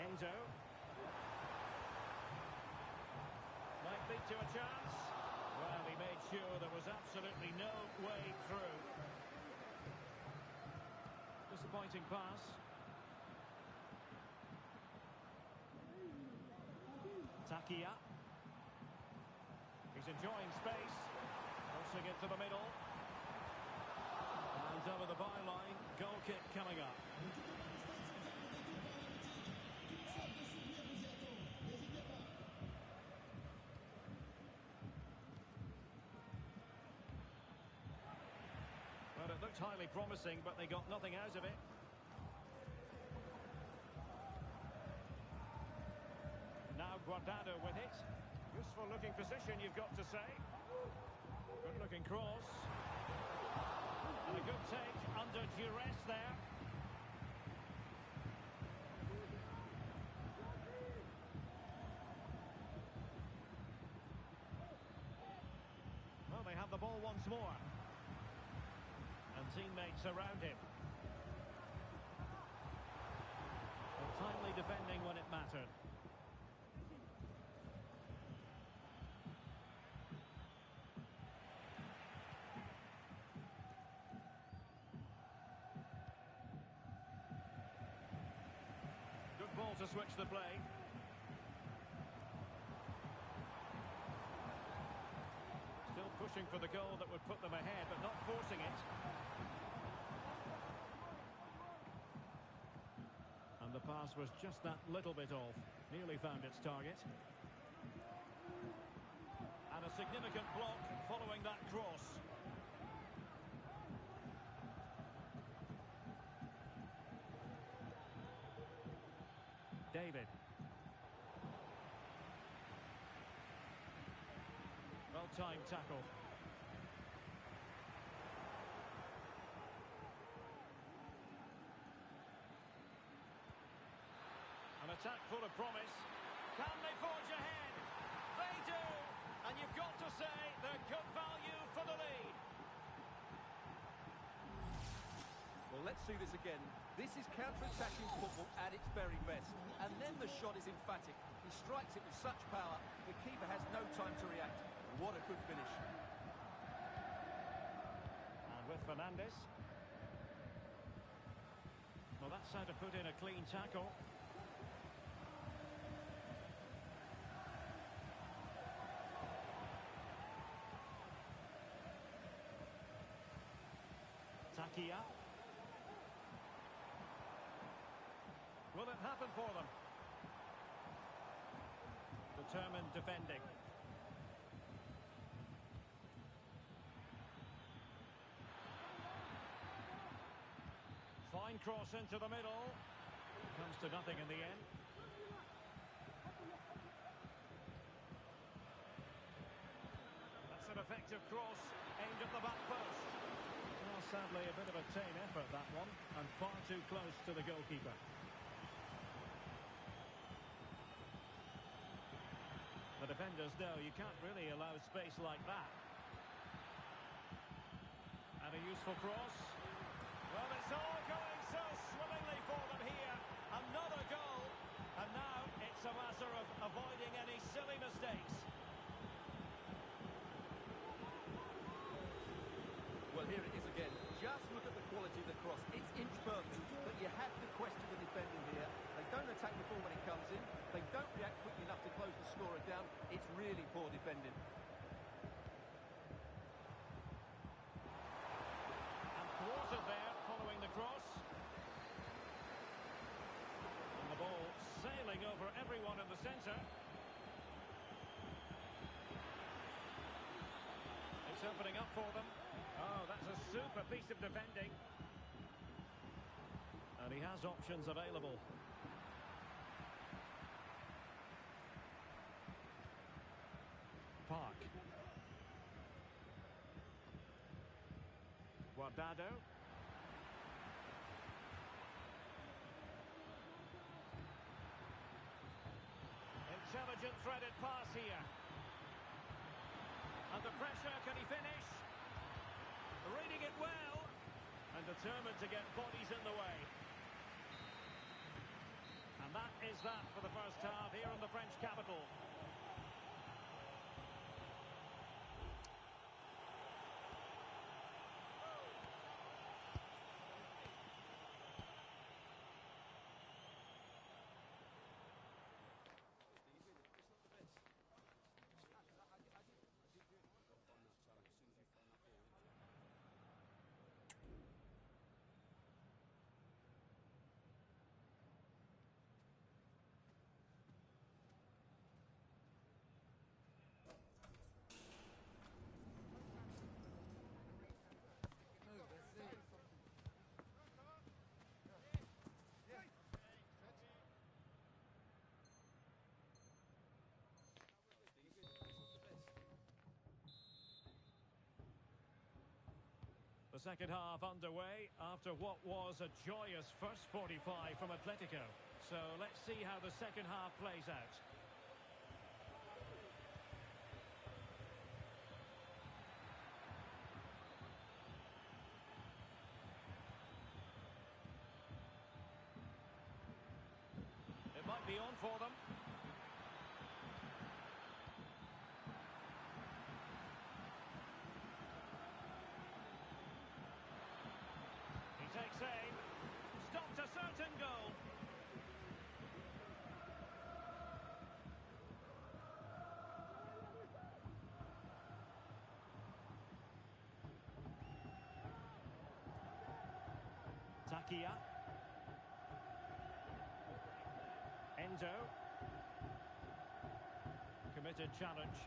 Endo. Might lead to a chance. Well, he made sure there was absolutely no way through. Disappointing pass. Takia. He's enjoying space. into the middle. And over the byline, goal kick coming up. Well, it looked highly promising, but they got nothing out of it. Now Guardado with it. Useful looking position, you've got to say. Good looking cross. And a good take under duress there. Well, they have the ball once more. And teammates around him. Well, timely defending when it mattered. Good ball to switch the play. Still pushing for the goal that would put them ahead, but not forcing it. And the pass was just that little bit off. Nearly found its target. And a significant block following that cross. David. Well-timed tackle. An attack full of promise. Can they forge ahead? They do! And you've got to say they're good value for the lead. Well, let's see this again. This is counter-attacking football at its very best. And then the shot is emphatic. He strikes it with such power, the keeper has no time to react. What a good finish. And with Fernandes. Well, that's how to put in a clean tackle. Takia. Will it happen for them? Determined defending. Fine cross into the middle. Comes to nothing in the end. That's an effective cross aimed at the back post. Well, sadly, a bit of a tame effort, that one, and far too close to the goalkeeper. The defenders know you can't really allow space like that. And a useful cross. Well, it's all going so swimmingly for them here. Another goal. And now it's a matter of avoiding any silly mistakes. Well, here it is again. Just look at the quality of the cross. It's inch perfect, but you have to question the defending here. They don't attack the ball when it comes in. They don't react quickly enough to close the scorer down. It's really poor defending. And thwarted there following the cross. And the ball sailing over everyone in the centre. It's opening up for them. Oh, that's a super piece of defending. And he has options available. Park. Guardado. Intelligent threaded pass here. Under pressure, can he finish? Reading it well, and determined to get bodies in the way. And that is that for the first half here in the French capital. The second half underway after what was a joyous first 45 from Atletico. So let's see how the second half plays out. It might be on for them. He takes aim. Stopped a certain goal. Takia. Endo. Committed challenge.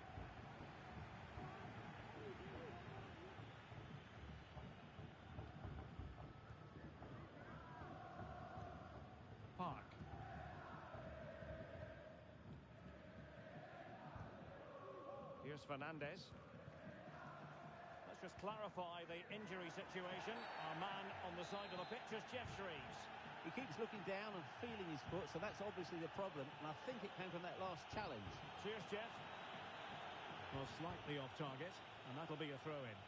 Park. Here's Fernandez. Let's just clarify the injury situation. Our man on the side of the pitch is Jeff Shreves. He keeps looking down and feeling his foot, so that's obviously the problem. And I think it came from that last challenge. Cheers, Jeff. Well, slightly off target, and that'll be a throw-in.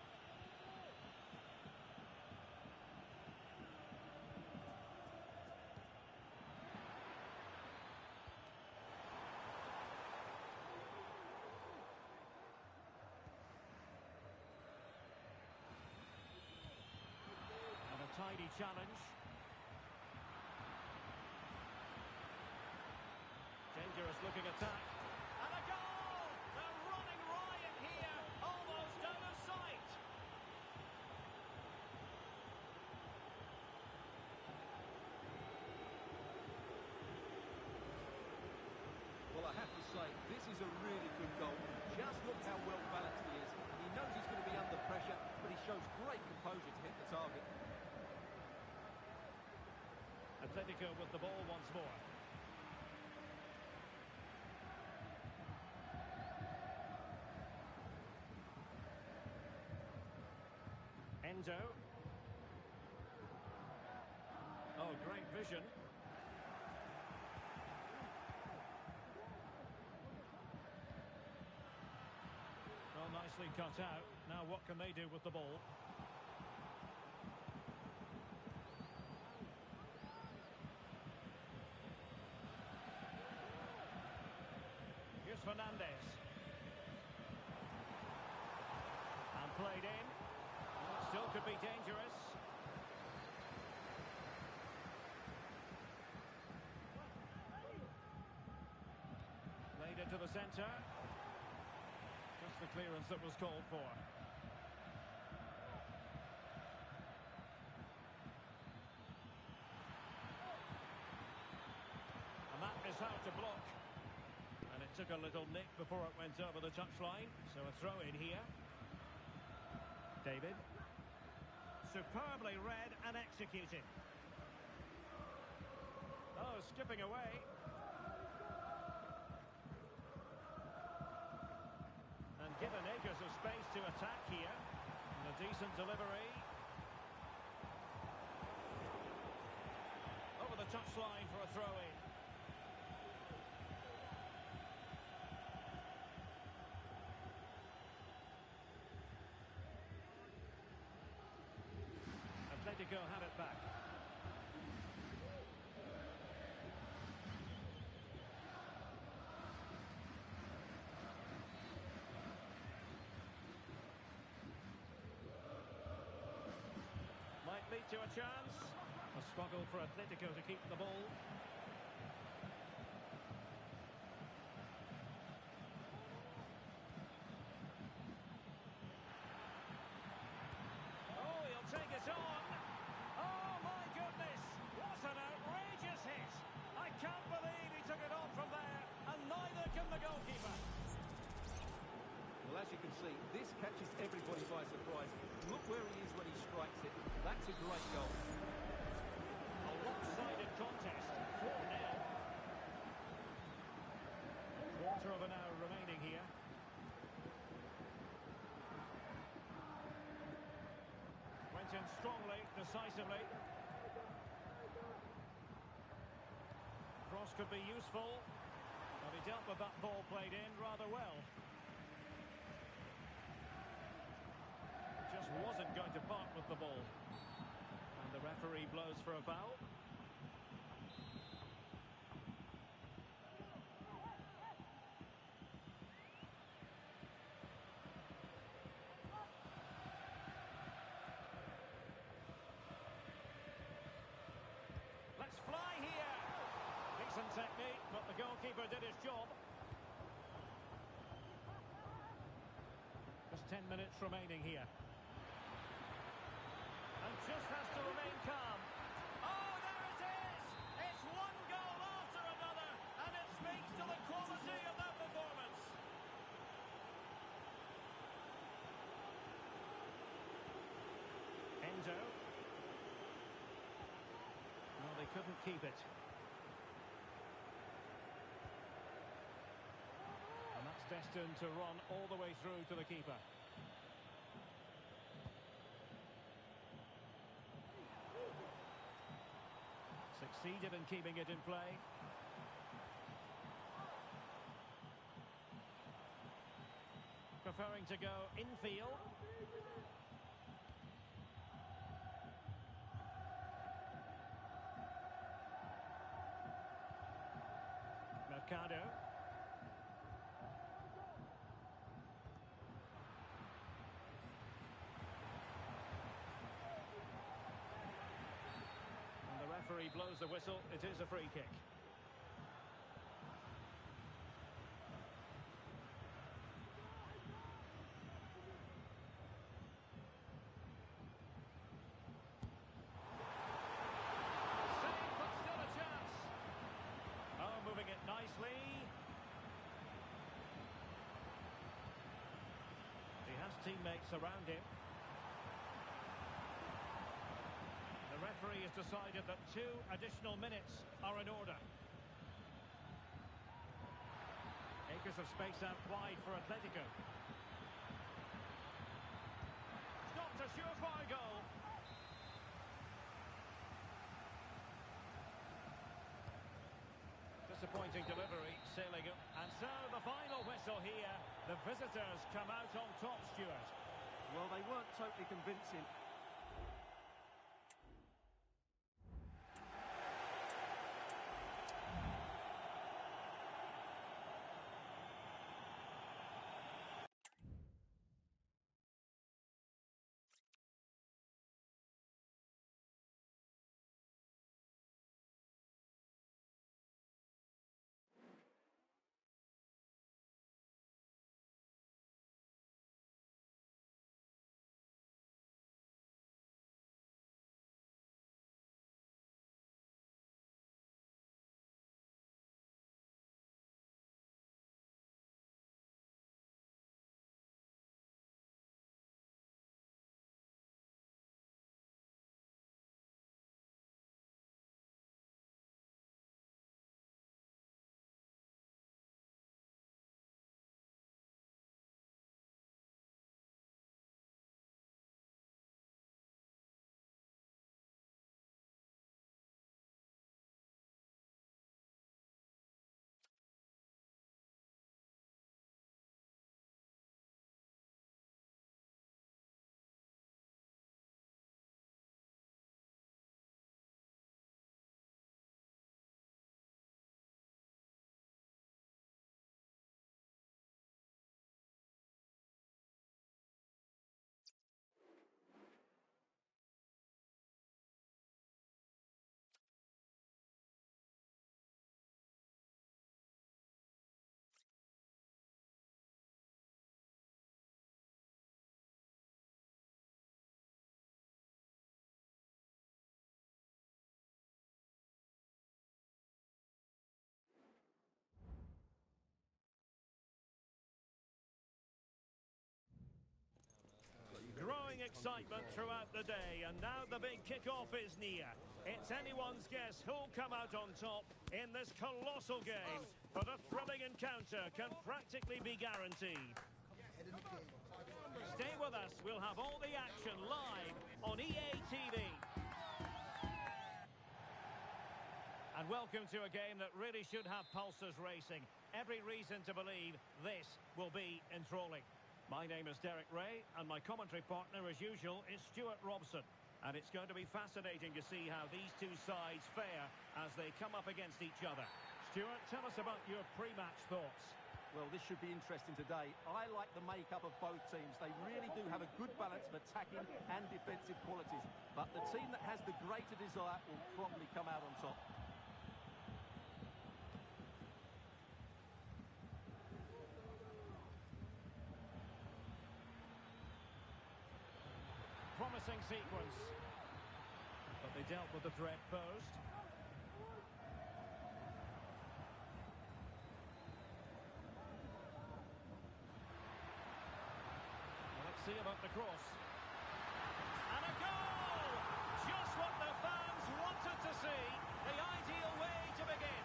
And a tidy challenge. Dangerous looking attack. And a goal! They're running riot here, almost out of sight. Well, I have to say, this is a really good goal. Just look how well balanced he is. He knows he's going to be under pressure, but he shows great composure to hit the target. Atletico with the ball once more. Endo. Oh, great vision. Well, nicely cut out. Now what can they do with the ball? Here's Fernandez. And played in. Still could be dangerous. Played into the centre. Just the clearance that was called for. And that is how to block. And it took a little nick before it went over the touchline. So a throw in here. David. Superbly read and executed. Oh, skipping away. And given acres of space to attack here. And a decent delivery. Over the touchline for a throw-in. Atletico had it back. Might lead to a chance. A struggle for Atletico to keep the ball. Oh, he'll take it on. Oh, my goodness. What an outrageous hit. I can't believe he took it on from there, and neither can the goalkeeper. Well, as you can see, this catches everybody by surprise. Look where he is when he strikes it. That's a great goal. A lopsided contest, 4-0. Quarter of an hour remaining here. Went in strongly, decisively. Cross could be useful. But he dealt with that ball played in rather well. Just wasn't going to part with the ball. And the referee blows for a foul. Let's fly here. Decent technique, but the goalkeeper did his job. Just 10 minutes remaining here. And just has to remain calm. Oh, there it is! It's one goal after another, and it speaks to the quality of that performance. Enzo. No, they couldn't keep it. And that's destined to run all the way through to the keeper. Succeeded in keeping it in play. Preferring to go infield. Mercado. Referee blows the whistle. It is a free kick. Save, but still a chance. Oh, moving it nicely. He has teammates around him. The referee has decided that 2 additional minutes are in order. Acres of space out wide for Atletico. Stopped a surefire goal. Disappointing delivery, sailing up. And so the final whistle here. The visitors come out on top, Stuart. Well, they weren't totally convincing. Growing excitement throughout the day, and now the big kick-off is near. It's anyone's guess who'll come out on top in this colossal game, but a thrilling encounter can practically be guaranteed. Stay with us. We'll have all the action live on EA TV. And welcome to a game that really should have pulses racing. Every reason to believe this will be enthralling. My name is Derek Ray, and my commentary partner, as usual, is Stuart Robson. And it's going to be fascinating to see how these two sides fare as they come up against each other. Stuart, tell us about your pre-match thoughts. Well, this should be interesting today. I like the makeup of both teams. They really do have a good balance of attacking and defensive qualities. But the team that has the greater desire will probably come out on top. Promising sequence. But they dealt with the threat posed. Let's see about the cross. And a goal! Just what the fans wanted to see. The ideal way to begin.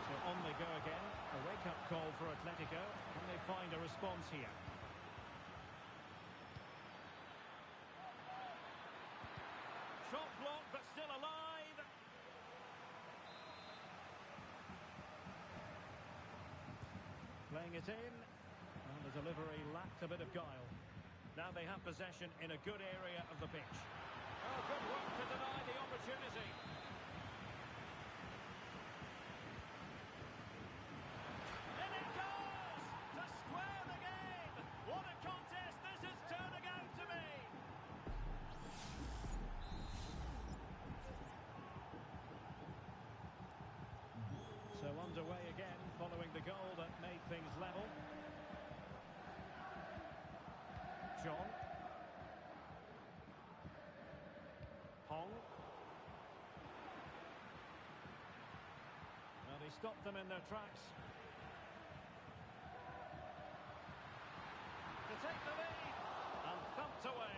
So on they go again. A wake-up call for Atletico. Can they find a response here? Shot blocked, but still alive. Playing it in. And the delivery lacked a bit of guile. Now they have possession in a good area of the pitch. Oh, good work to deny the opportunity. In it goes! To square the game! What a contest this is turning out to be! So underway again, following the goal that made things level. John. Hong. Well, he stopped them in their tracks. To take the lead. And thumped away.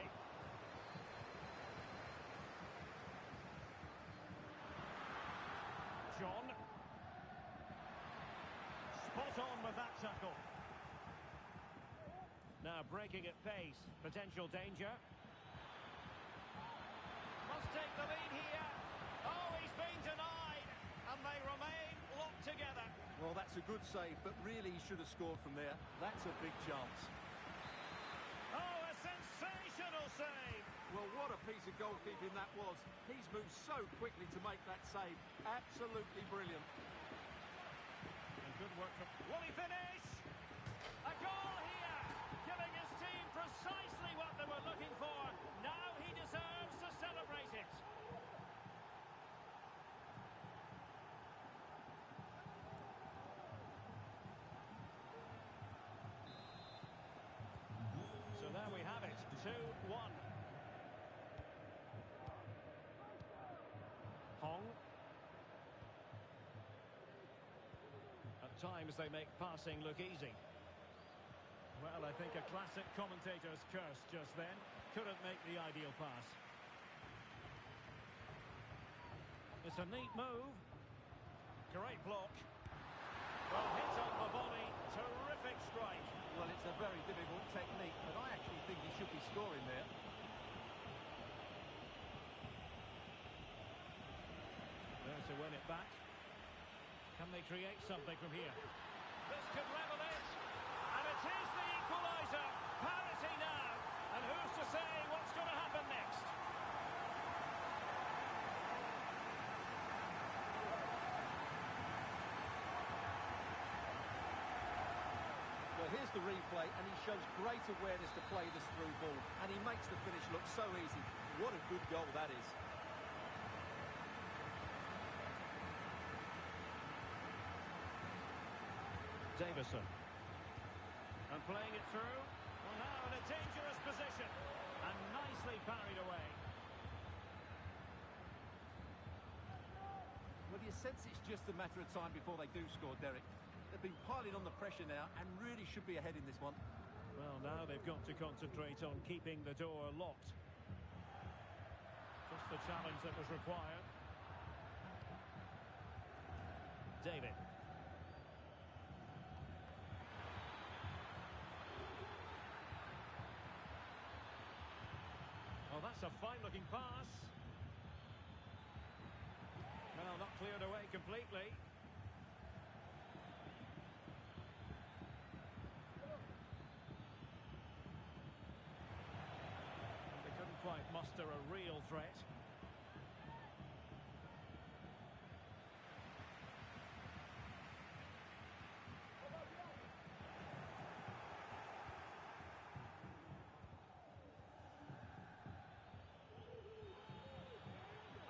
John. Spot on with that tackle. Now breaking at pace. Potential danger. Must take the lead here. Oh, he's been denied. And they remain locked together. Well, that's a good save, but really he should have scored from there. That's a big chance. Oh, a sensational save. Well, what a piece of goalkeeping that was. He's moved so quickly to make that save. Absolutely brilliant. And good work from... Will he finish? A goal here, giving his team precisely what they were looking for. Now he deserves to celebrate it. So there we have it, 2-1. Hong. At times they make passing look easy. Well, I think a classic commentator's curse just then. Couldn't make the ideal pass. It's a neat move. Great block. Well, hit on the volley. Terrific strike. Well, it's a very difficult technique, but I actually think he should be scoring there. There to win it back. Can they create something from here? This could level it. And it is the equaliser. Parity now. And who's to say what's going to happen next? Well, here's the replay, and he shows great awareness to play this through ball. And he makes the finish look so easy. What a good goal that is. Davison. And playing it through. Well, now in a dangerous position. And nicely parried away. Well, you sense it's just a matter of time before they do score, Derek. have been piling on the pressure now and really should be ahead in this one. Well, now they've got to concentrate on keeping the door locked. Just the challenge that was required. David. Oh, that's a fine-looking pass. Well, not cleared away completely. And they couldn't quite muster a real threat.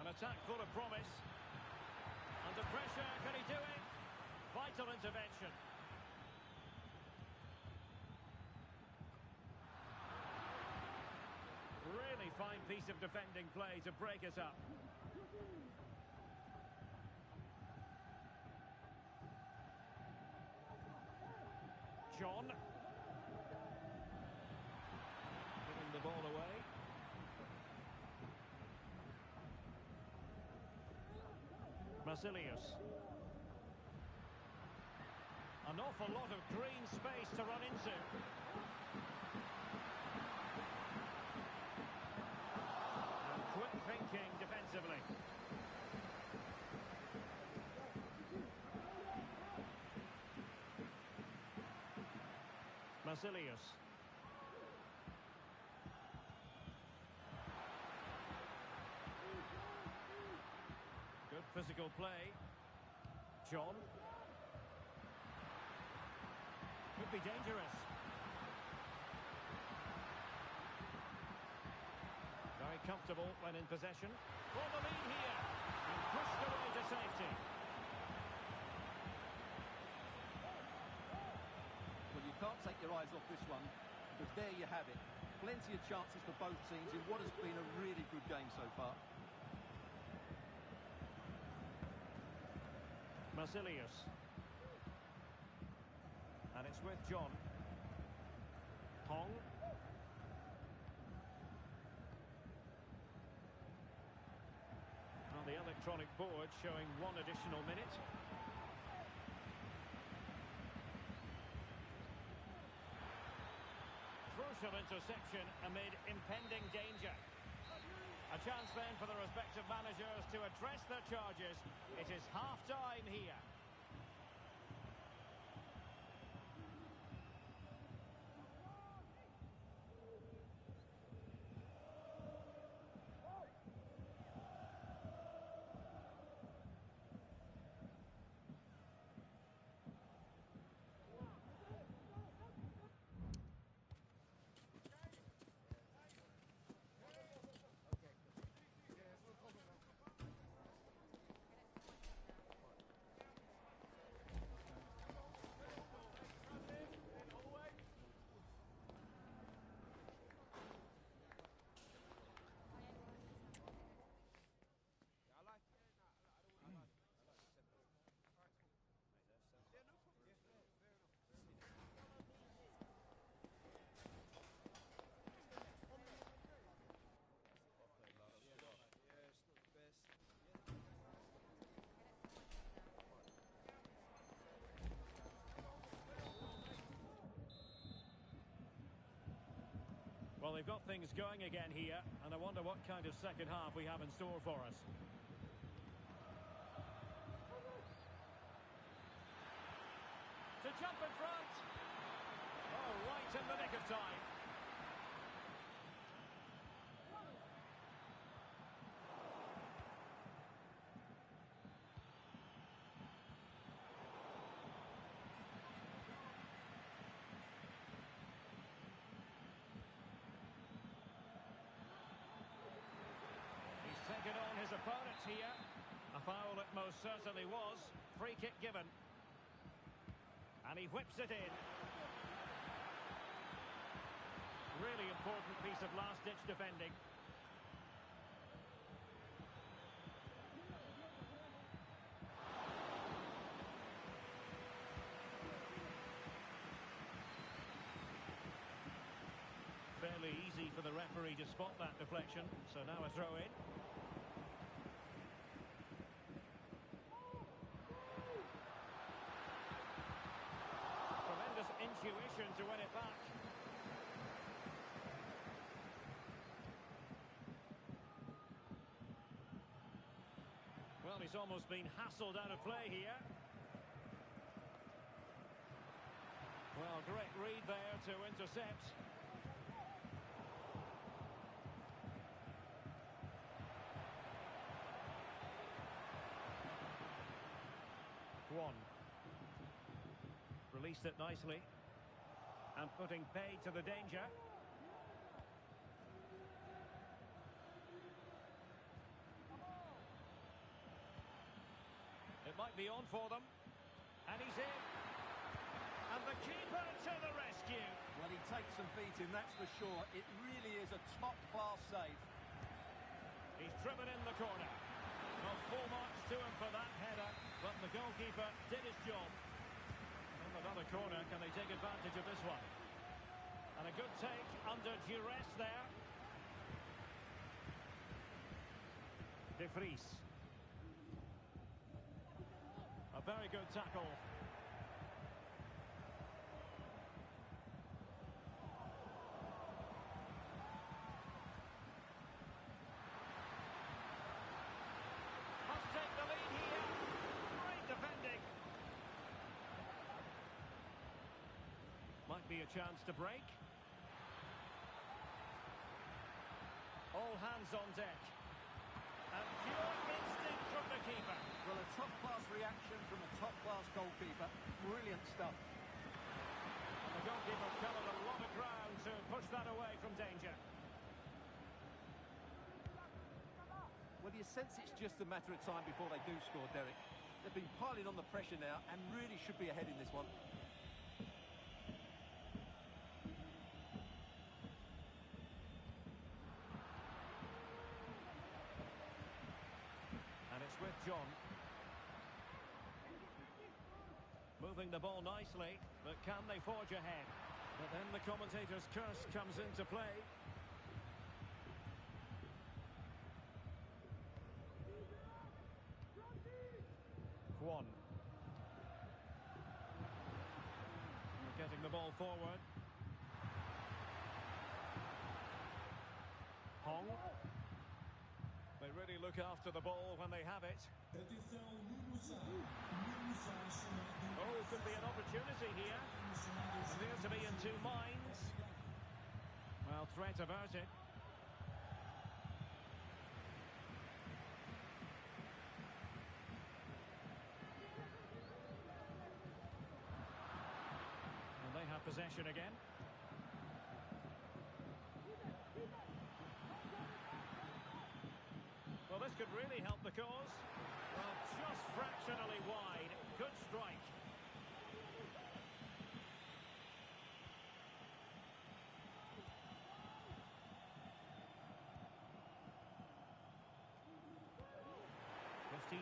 An attack full of promise. Under pressure, can he do it? Vital intervention. Really fine piece of defending play to break us up. John. Giving the ball away. Masilius. An awful lot of green space to run into. And quick thinking defensively. Masilius. Good physical play. John. Could be dangerous. Very comfortable when in possession. For the lead here. And pushed away to safety. Well, you can't take your eyes off this one, because there you have it. Plenty of chances for both teams in what has been a really good game so far. Masilius. And it's with John. Hong. On the electronic board showing 1 additional minute. Crucial interception amid impending danger. A chance then for the respective managers to address their charges. It is half-time here. Well, they've got things going again here, and I wonder what kind of second half we have in store for us. To jump in front. Oh, right in the nick of time. Taken on his opponents here. A foul it most certainly was. Free kick given. And he whips it in. Really important piece of last-ditch defending. relatively easy for the referee to spot that deflection, so now a throw in. Tremendous intuition to win it back. Well, he's almost been hassled out of play here. Well, great read there to intercept. One. Released it nicely. And putting paid to the danger. It might be on for them. And he's in. And the keeper to the rescue. Well, he takes some beating, that's for sure. It really is a top-class save. He's driven in the corner. Well, full marks to him for that header, but the goalkeeper did his job. From another corner, can they take advantage of this one? And a good take under duress there. De Vries. A very good tackle. Must take the lead here. Great defending. Might be a chance to break. All hands on deck. And pure instinct from the keeper. Well, a top-class reaction from a top-class goalkeeper. Brilliant stuff. And the goalkeeper covered a lot of ground to push that away from danger. Well, you sense it's just a matter of time before they do score, Derek. They've been piling on the pressure now and really should be ahead in this one. And it's with John. Moving the ball nicely, but can they forge ahead? But then the commentator's curse comes into play. Kwon. Getting the ball forward. Hong. They really look after the ball when they have it. Oh, could be an opportunity here. Appears to be in two minds. Well, threat averted. And they have possession again. Well, this could really help the cause. Well, just fractionally wide. Good strike.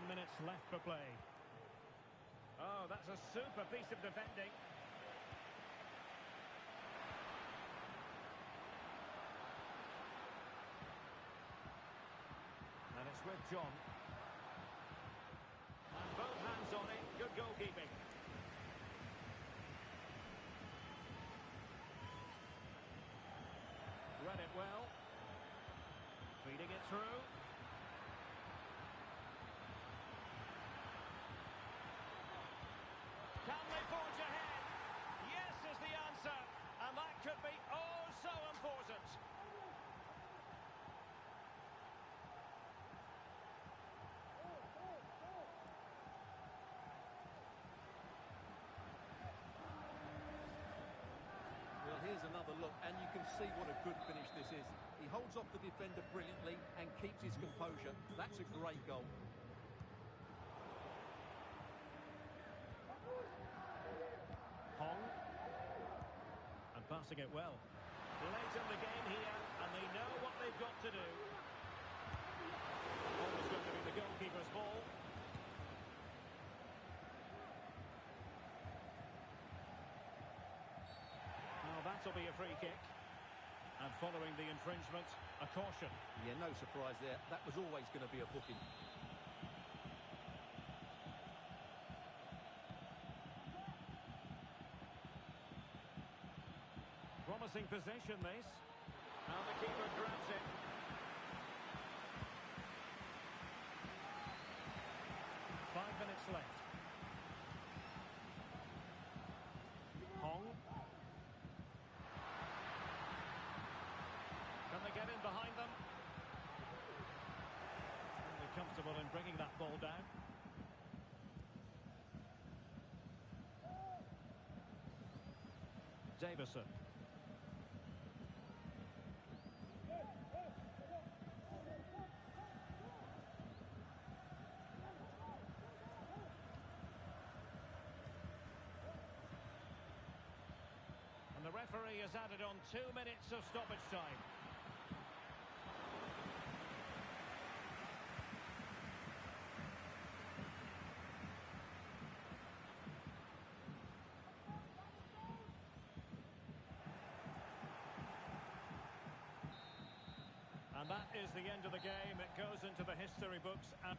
Minutes left for play. Oh, that's a super piece of defending. And it's with John. And both hands on it. Good goalkeeping. Read it well. Feeding it through. Can they forge ahead? Yes is the answer. And that could be oh so important. Well, here's another look, and you can see what a good finish this is. He holds off the defender brilliantly and keeps his composure. That's a great goal. Hong. And passing it well. Late in the game here, and they know what they've got to do. Always going to be the goalkeeper's ball. Well, that'll be a free kick. And following the infringement, a caution. Yeah, no surprise there. That was always going to be a booking. Promising possession, this. Now the keeper grabs it. Five minutes left. Hong. Can they get in behind them? Really comfortable in bringing that ball down. Davison. The referee has added on 2 minutes of stoppage time. And that is the end of the game. It goes into the history books. And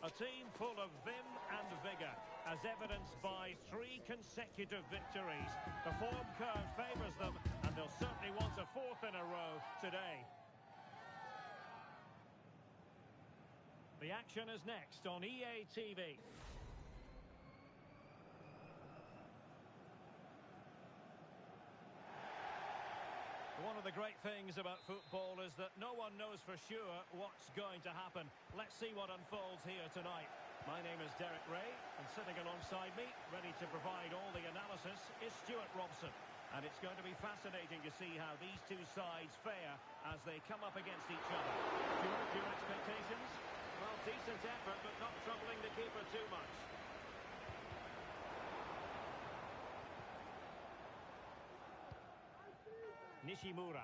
a team full of vim and vigour, as evidenced by 3 consecutive victories. The form curve favours them, and they'll certainly want a 4th in a row today. The action is next on EA TV. One of the great things about football is that no one knows for sure what's going to happen. Let's see what unfolds here tonight. My name is Derek Ray, and sitting alongside me, ready to provide all the analysis, is Stuart Robson. And it's going to be fascinating to see how these two sides fare as they come up against each other. Stuart, your expectations? Well, decent effort, but not troubling the keeper too much. Nishimura.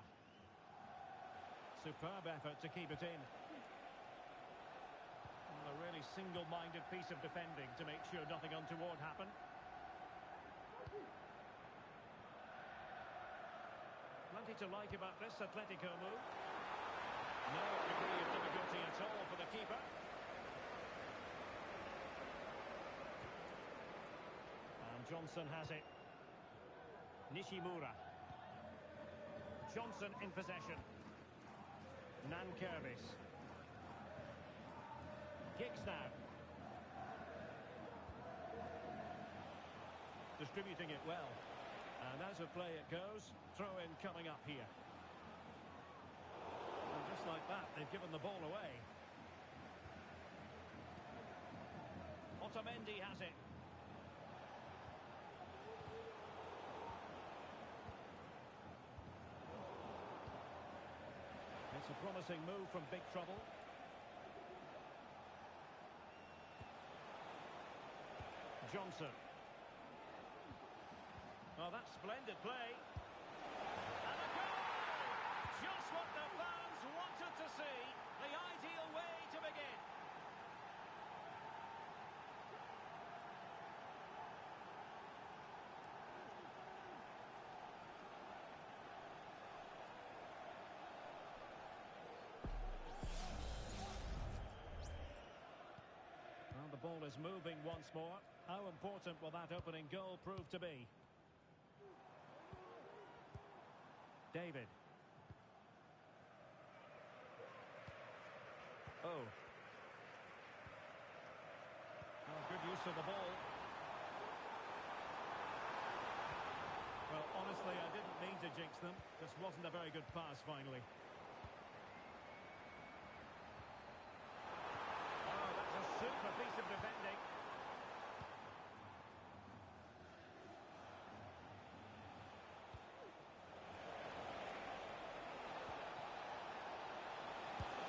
Superb effort to keep it in. Well, a really single-minded piece of defending to make sure nothing untoward happened. Plenty to like about this Atletico move. No degree of difficulty at all for the keeper. And Johnson has it. Nishimura. Johnson in possession. Nankervis. Giggs now. Distributing it well. And as a play it goes, throw in coming up here. And just like that, they've given the ball away. Otamendi has it. It's a promising move from big trouble. Johnson. Oh, that's splendid play. And a goal! Just what the fans wanted to see. The ideal way to begin. ball is moving once more. How important will that opening goal prove to be? David. Oh. Oh, good use of the ball. Well, honestly, I didn't mean to jinx them. Just wasn't a very good pass, finally. Oh, that's a super piece of defending.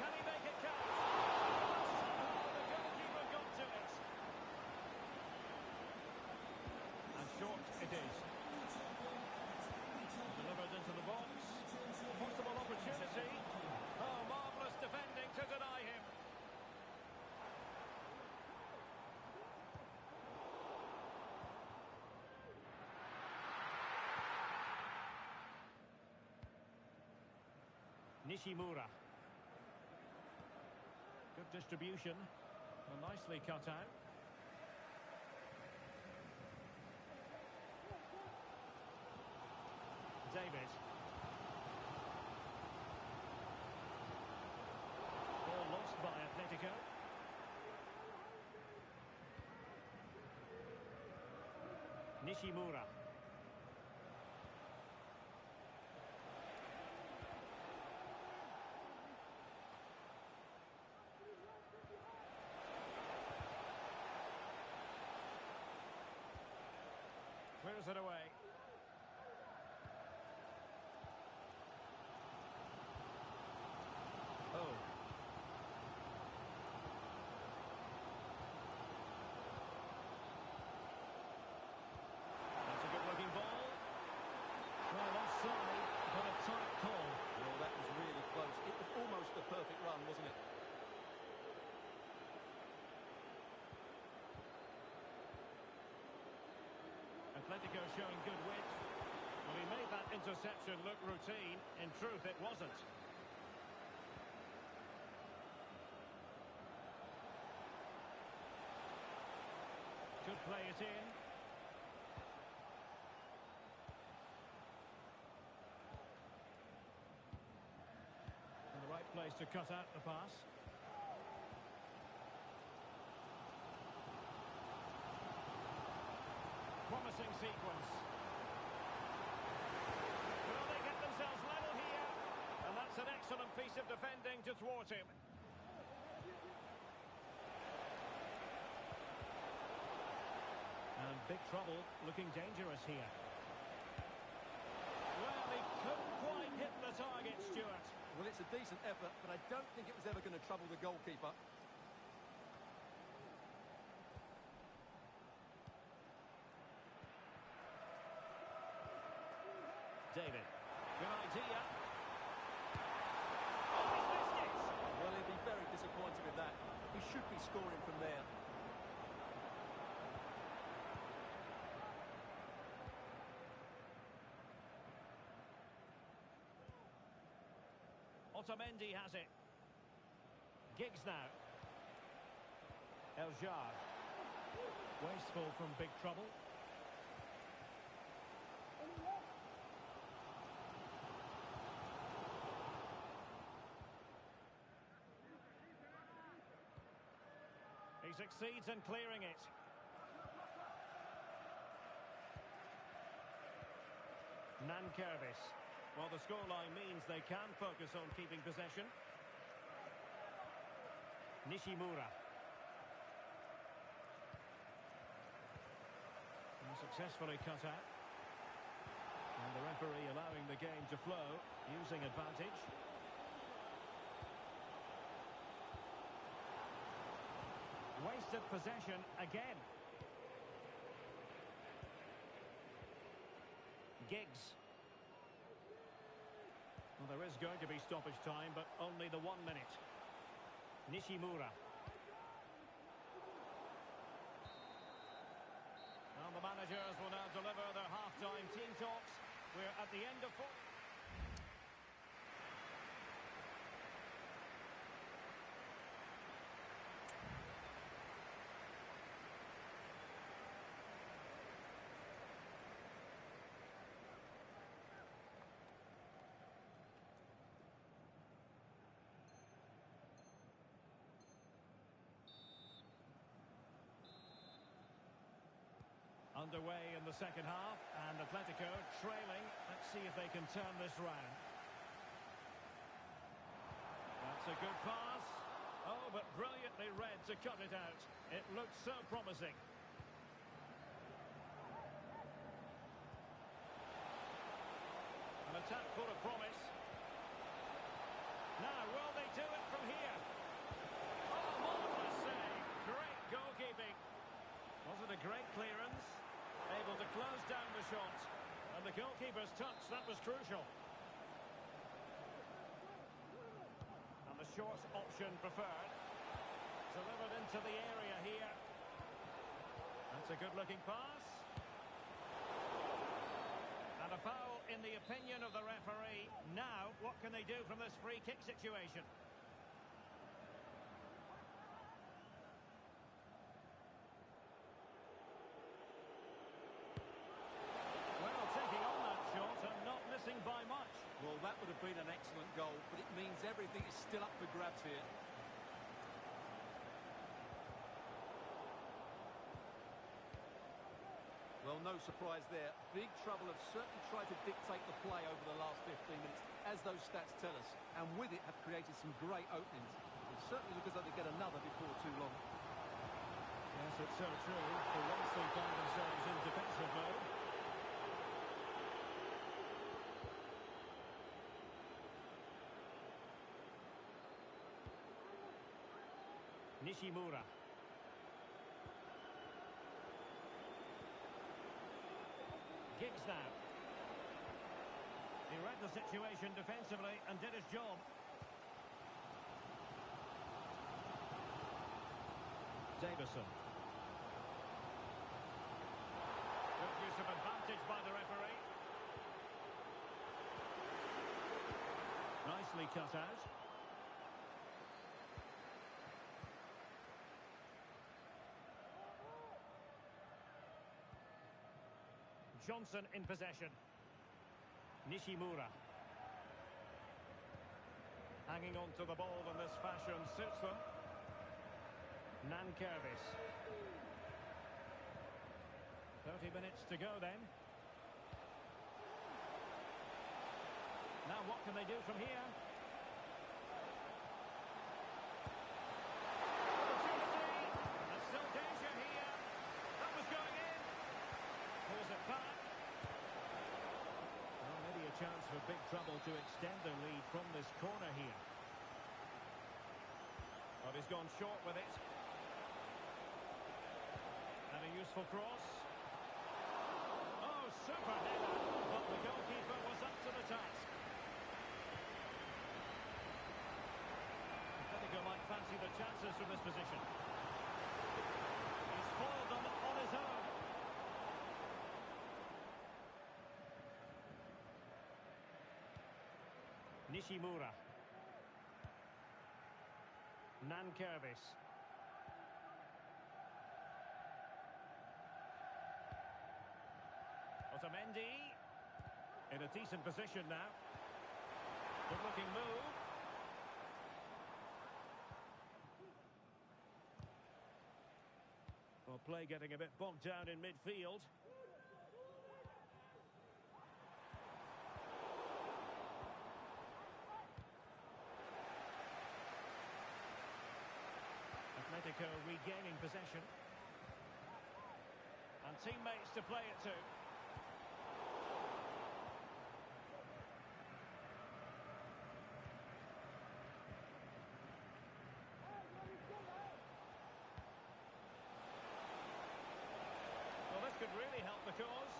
Can he make it count? Somehow the goalkeeper got to it. And short it is. Delivered into the box. Possible opportunity. Oh, marvellous defending to deny him. Nishimura. Good distribution. Well, nicely cut out. David. Ball lost by Atletico. Nishimura. Clears it away. Oh. That's a good-looking ball. Well, offside, but a tight call. Well, that was really close. It was almost the perfect run, wasn't it? Atletico showing good width. Well, he made that interception look routine. In truth, it wasn't. Could play it in. In the right place to cut out the pass. Promising sequence. Will they get themselves level here? And that's an excellent piece of defending to thwart him. And big trouble, looking dangerous here. Well, he couldn't quite hit the target, Stuart. Well, it's a decent effort, but I don't think it was ever going to trouble the goalkeeper. David. Good idea. Oh, he's missed it. Well, he'd be very disappointed with that. He should be scoring from there. Otamendi has it. Giggs now. Eljar. Wasteful from big trouble. He succeeds in clearing it. Nankervis. Well, the scoreline means they can focus on keeping possession. Nishimura. And successfully cut out. And the referee allowing the game to flow, using advantage. Wasted possession again. Giggs. Well, there is going to be stoppage time, but only the 1 minute. Nishimura. And the managers will now deliver their half-time team talks. We're at the end of four. Underway in the second half, and Atletico trailing. Let's see if they can turn this round. That's a good pass. Oh, but brilliantly read to cut it out. It looked so promising. An attack full of promise. Now, will they do it from here? Oh, marvellous save. Great goalkeeping. Was it a great clearance? Able to close down the shot. And the goalkeeper's touch, that was crucial. And the short option preferred. Delivered into the area here. That's a good-looking pass. And a foul in the opinion of the referee. Now, what can they do from this free kick situation? Well, taking on that shot and not missing by much. Well, that would have been an excellent goal, but it means everything is still up for grabs here. Well, no surprise there. Big Trouble have certainly tried to dictate the play over the last 15 minutes, as those stats tell us, and with it have created some great openings. It certainly looks like they get another before too long. Yes, it's so true. For once they find themselves in defensive mode. Nishimura. Giggs now. He read the situation defensively and did his job. Davison. Good use of advantage by the referee. Nicely cut out. Johnson in possession. Nishimura. Hanging on to the ball in this fashion suits them. Nankervis. 30 minutes to go then. Now what can they do from here? Opportunity! There's still danger here. That was going in. Pulls it back. Well, maybe a chance for Big Trouble to extend their lead from this corner here. But he's gone short with it. And a useful cross. Oh, super header. But the goalkeeper was up to the task. Atletico might fancy the chances from this position. He's foiled them on his own. Nishimura. Nankervis. Otamendi. In a decent position now. Good looking move. Well, play getting a bit bogged down in midfield. Atletico regaining possession. And teammates to play it to. Well, this could really help the cause.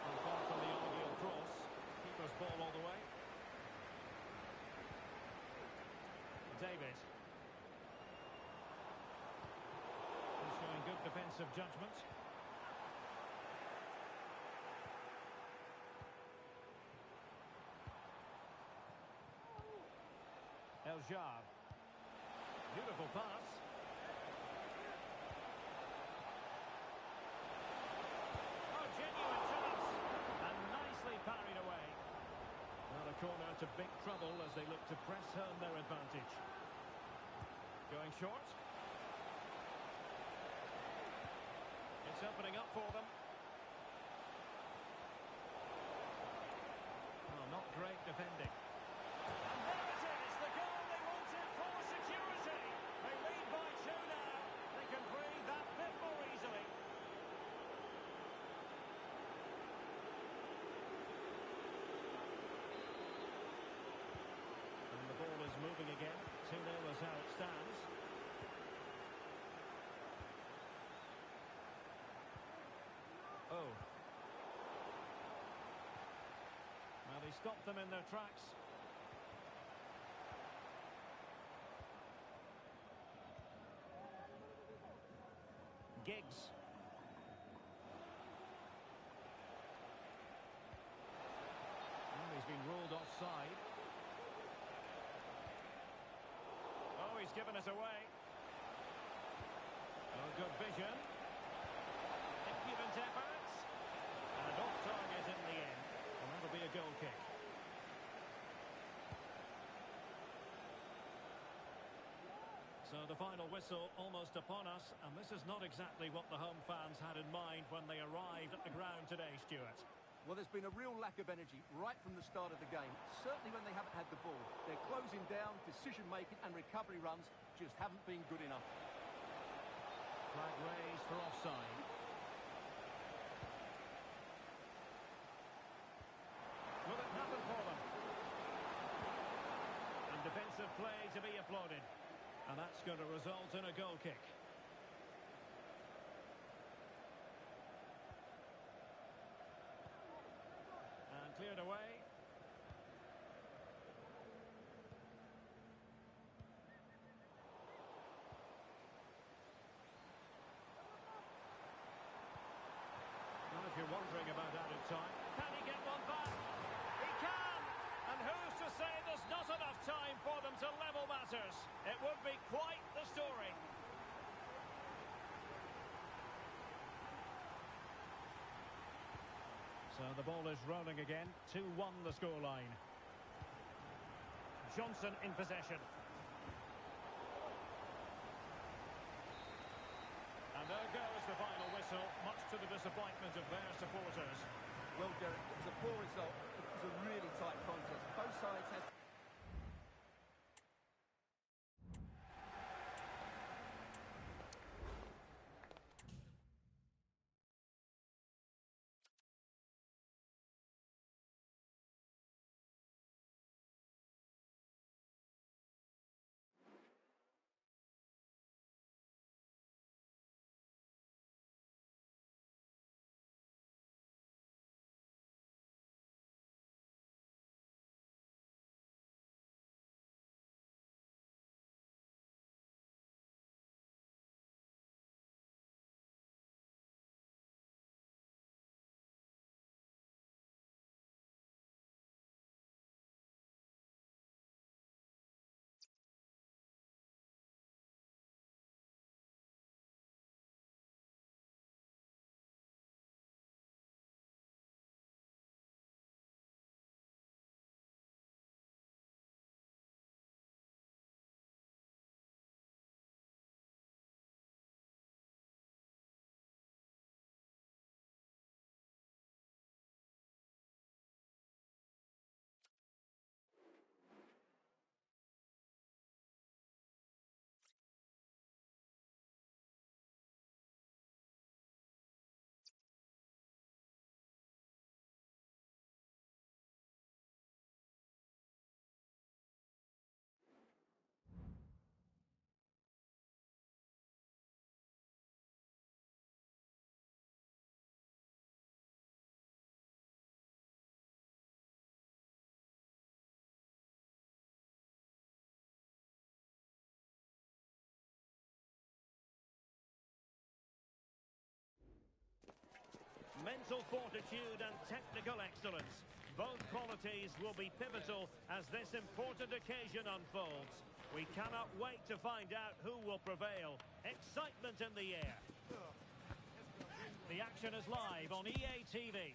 And far from the ideal cross. Keeper's ball all the way. David. Showing good defensive judgment. Eljar. Beautiful pass. Oh, genuine chance. And nicely parried away. Now the corner to Big Trouble as they look to press home their advantage. Going short. It's opening up for them. Oh, not great defending. And there it is, the goal they wanted for security. They lead by 2 now. They can breathe that bit more easily. And the ball is moving again. 2-0 is how it stands. Oh. Well, he stopped them in their tracks. Giggs. Oh, he's been ruled offside. Oh, he's given us away. Oh, good vision. Impudent efforts. And off target in the end. And that'll be a goal kick. So the final whistle almost upon us, and this is not exactly what the home fans had in mind when they arrived at the ground today, Stuart. Well, there's been a real lack of energy right from the start of the game, certainly when they haven't had the ball. They're closing down, decision-making and recovery runs just haven't been good enough. Flag raised for offside. Will it happen for them? And defensive play to be applauded. And that's going to result in a goal kick. And cleared away. Well, if you're wondering about added time, can he get one back? He can! And who's to say there's not enough time for them to level matters? It would be quite the story. So the ball is rolling again. 2-1 the scoreline. Johnson in possession. And there goes the final whistle, much to the disappointment of their supporters. Well, Derek, it was a poor result. It was a really tight contest. Both sides had... Mental fortitude and technical excellence. Both qualities will be pivotal as this important occasion unfolds. We cannot wait to find out who will prevail. Excitement in the air. The action is live on EA TV.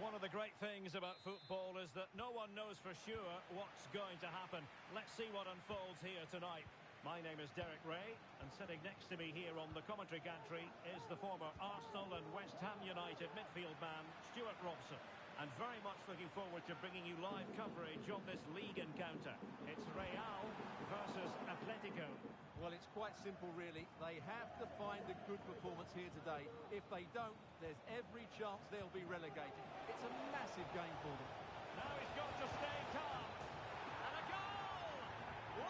One of the great things about football is that no one knows for sure what's going to happen. Let's see what unfolds here tonight. My name is Derek Ray, and sitting next to me here on the commentary gantry is the former Arsenal and West Ham United midfield man, Stuart Robson. And very much looking forward to bringing you live coverage on this league encounter. It's Real versus Atletico. Well, it's quite simple, really. They have to find a good performance here today. If they don't, there's every chance they'll be relegated. It's a massive game for them. Now he's got to stay calm. And a goal! 1-0,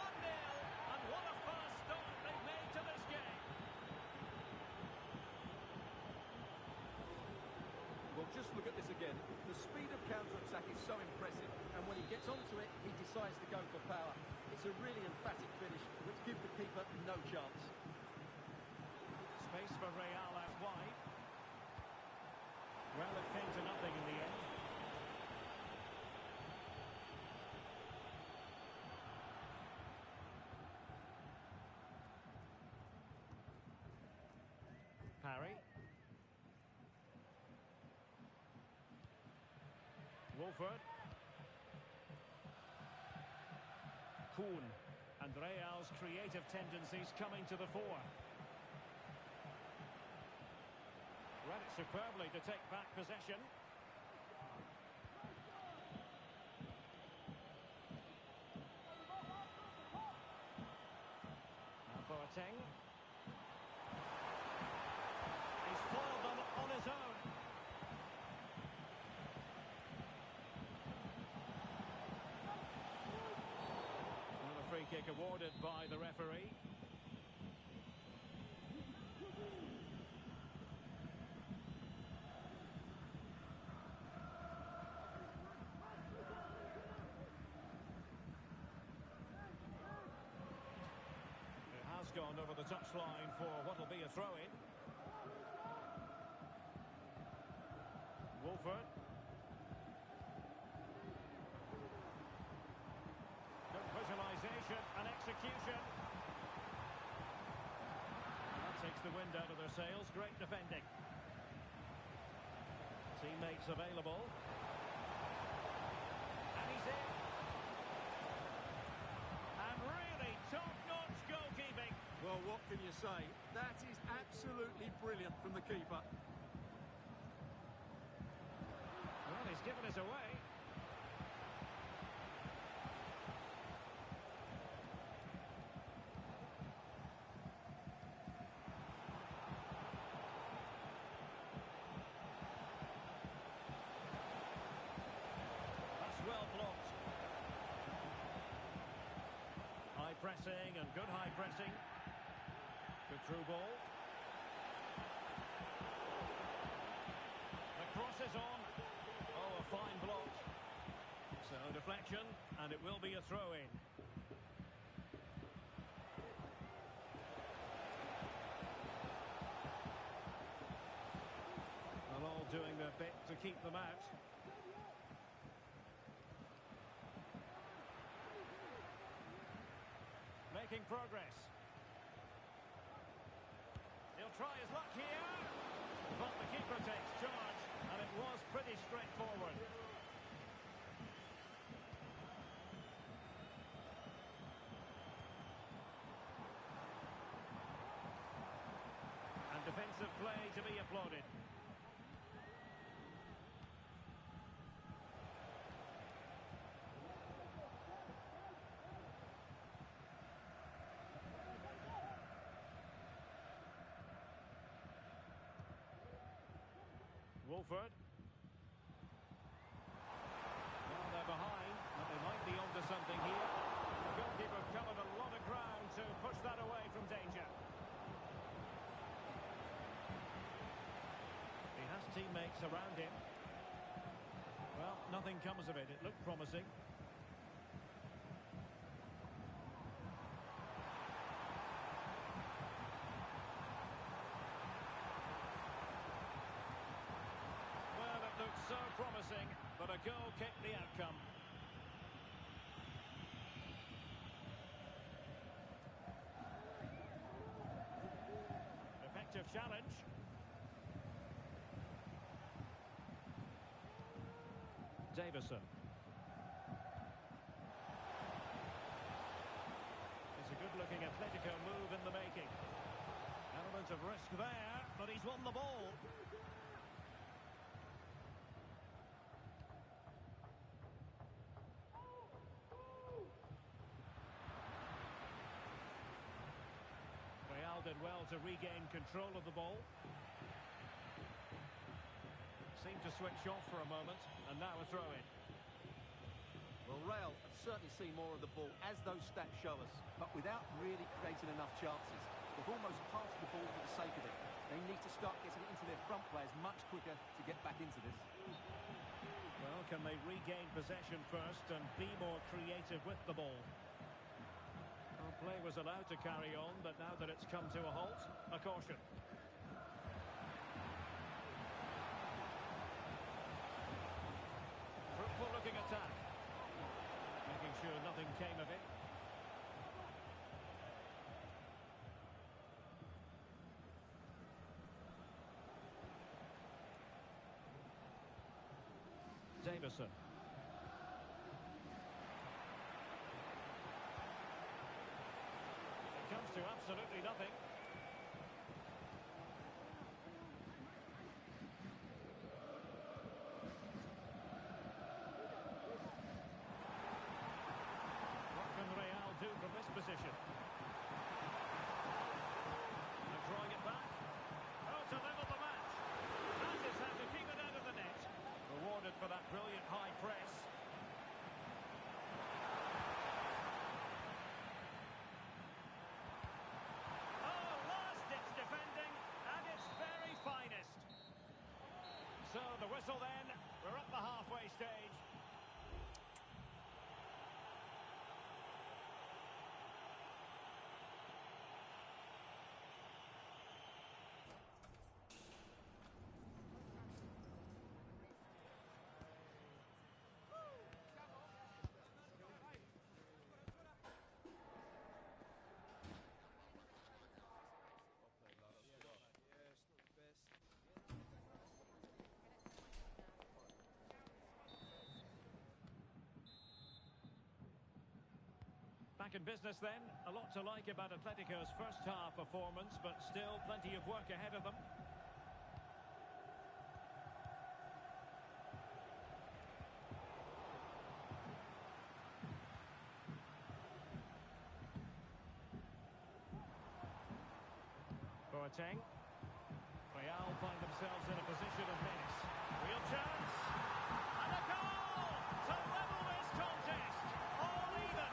and what a fast start they've made to this game. Well, just look at this again. The speed of counter-attack is so impressive, and when he gets onto it, he decides to go for power. It's a really emphatic finish, which gives the keeper no chance. Space for Real out wide. Well, it came to nothing in the end. Parry. Wolford. Kuhn. And Real's creative tendencies coming to the fore. Read it superbly to take back possession. Now Boateng. He's foiled them on his own. Free kick awarded by the referee. It has gone over the touchline for what will be a throw-in. Wolford. Visualisation and execution. That takes the wind out of their sails. Great defending. Teammates available. And he's in. And really top-notch goalkeeping. Well, what can you say? That is absolutely brilliant from the keeper. Well, he's given us away. Well blocked. High pressing and good high pressing. Good through ball. The cross is on. Oh, a fine block. So deflection, and it will be a throw-in. Well, all doing their bit to keep them out. Making progress. He'll try his luck here, but the keeper takes charge, and it was pretty straightforward. And defensive play to be applauded. Wolford. Well, they're behind, but they might be onto something here. The goalkeeper covered a lot of ground to push that away from danger. He has teammates around him. Well, nothing comes of it. It looked promising. So promising, but a goal kicked the outcome. Effective challenge. Davison. It's a good-looking Atletico move in the making. Element of risk there, but he's won the ball. Real did well to regain control of the ball. Seemed to switch off for a moment, and now a throw-in. Well, Real have certainly seen more of the ball, as those stats show us, but without really creating enough chances. They've almost passed the ball for the sake of it. They need to start getting it into their front players much quicker to get back into this. Well, can they regain possession first and be more creative with the ball? Well, play was allowed to carry on, but now that it's come to a halt, a caution. Fruitful looking attack. Making sure nothing came of it. Davison. It comes to absolutely nothing. What can Real do from this position? And drawing it back. Oh, to level the match. That is how to keep it out of the net. Rewarded for that brilliant high press. Oh, last-ditch defending at its very finest. So the whistle then. We're at the halfway stage. Back in business then. A lot to like about Atletico's first half performance, but still plenty of work ahead of them. Boateng. Real find themselves in a position of menace. Real chance. And a goal to level this contest. All even.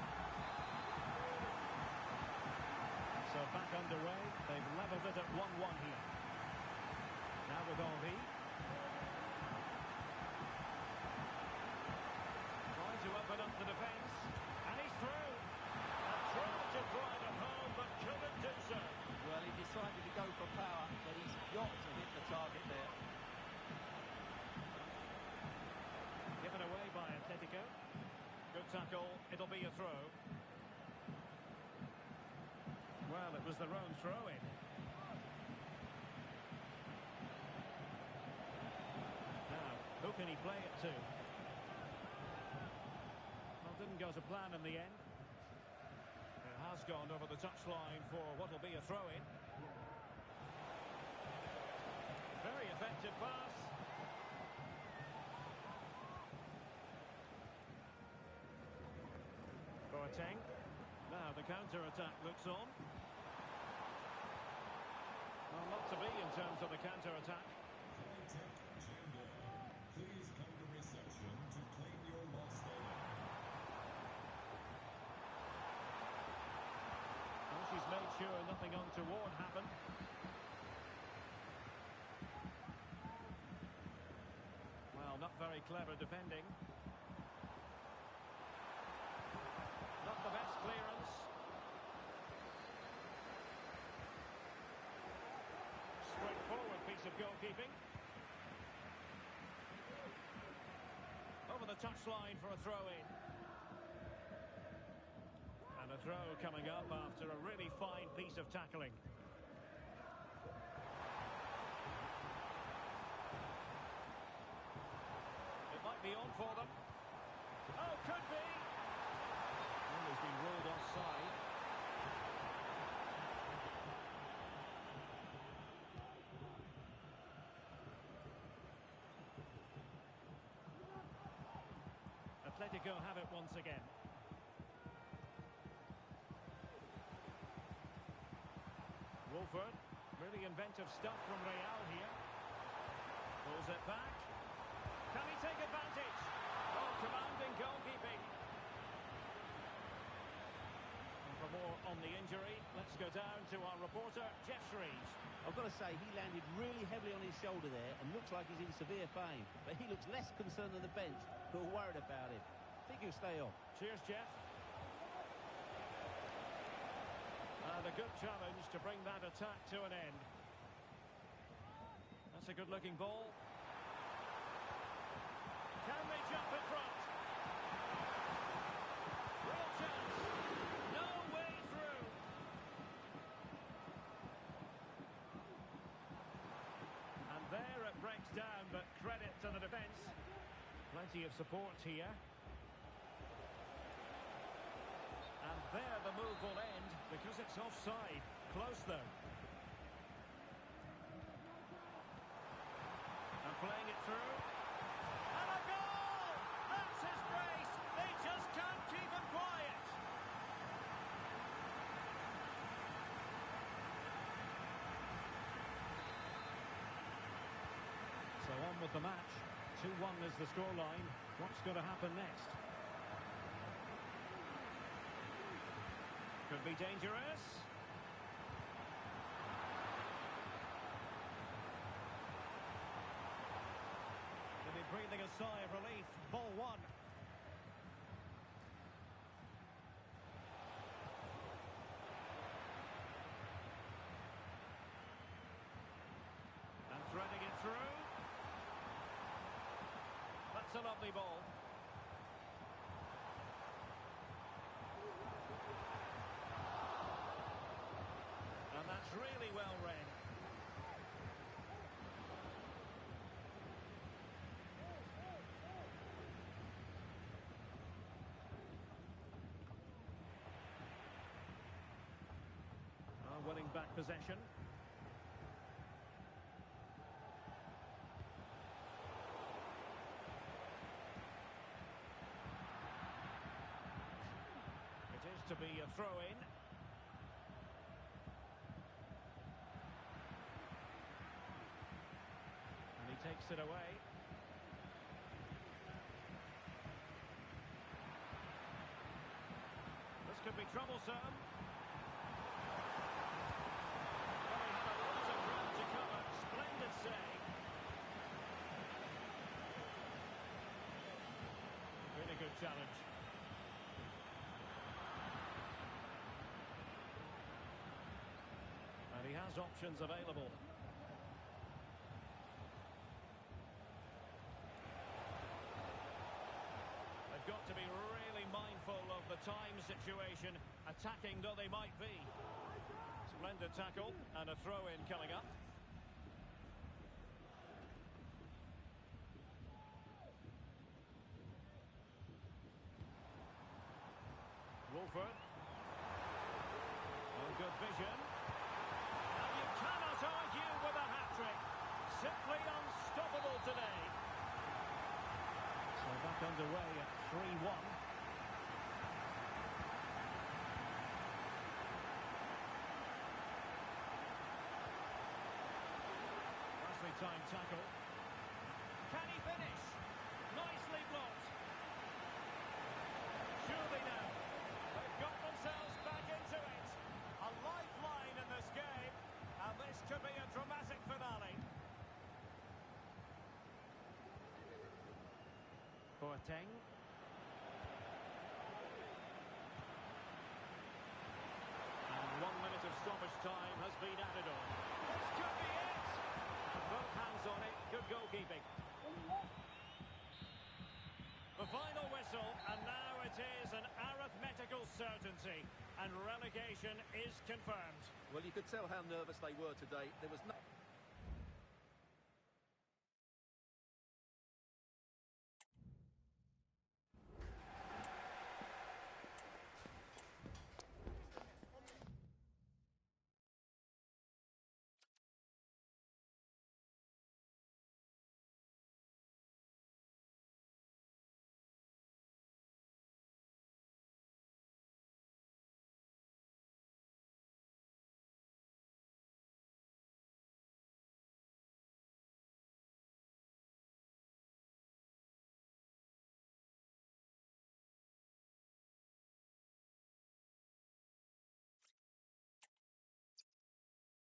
So back underway. They've levelled it at 1-1 here. Now with Henry. Trying to open up the defence. And he's through. And tried to drive it home, but couldn't do so. Well, he decided to go for power, but he's got to hit the target there. Given away by Atletico. Good tackle. It'll be a throw. Well, it was their own throw-in. Now, who can he play it to? Well, didn't go to plan in the end. It has gone over the touchline for what will be a throw-in. Very effective pass. Boateng. Now the counter-attack looks on. Well, not to be in terms of the counter-attack. Please come to reception to claim your lost item. Well, she's made sure nothing untoward happened. Well, not very clever defending. Not the best clearance. Straightforward piece of goalkeeping. Over the touchline for a throw-in. And a throw coming up after a really fine piece of tackling. It might be on for them. Oh, could be. Well, he's been ruled offside. Atletico have it once again. Wolford, really inventive stuff from Real here. Pulls it back. Can he take advantage? Oh, commanding goalkeeping. And for more on the injury, let's go down to our reporter, Jeff Shreves. I've got to say, he landed really heavily on his shoulder there and looks like he's in severe pain. But he looks less concerned than the bench, who are worried about him. I think he'll stay on. Cheers, Jeff. And a good challenge to bring that attack to an end. That's a good-looking ball. Can they jump in front? Real chance. No way through. And there it breaks down, but credit to the defence. Plenty of support here. And there the move will end because it's offside. Close though. And playing it through. And a goal! That's his brace. They just can't keep him quiet. So on with the match. 2-1 is the scoreline. What's going to happen next? Could be dangerous. They'll be breathing a sigh of relief. Ball one. And threading it through. That's a lovely ball. And that's really well read. Winning back possession. It is to be a throw-in. And he takes it away. This could be troublesome. Really good challenge. And he has options available. They've got to be really mindful of the time situation, attacking though they might be. Splendid tackle and a throw-in coming up. Wolford. Oh, good vision. And you cannot argue with a hat-trick. Simply unstoppable today. So back underway at 3-1. Nicely timed tackle. Can he finish? Nicely blocked. Surely now. Got themselves back into it. A lifeline in this game, and this could be a dramatic finale. Boateng. And 1 minute of stoppage time has been added on. This could be it. And both hands on it. Good goalkeeping. The final whistle, and now it is an arithmetical certainty, and relegation is confirmed. Well, you could tell how nervous they were today. There was no...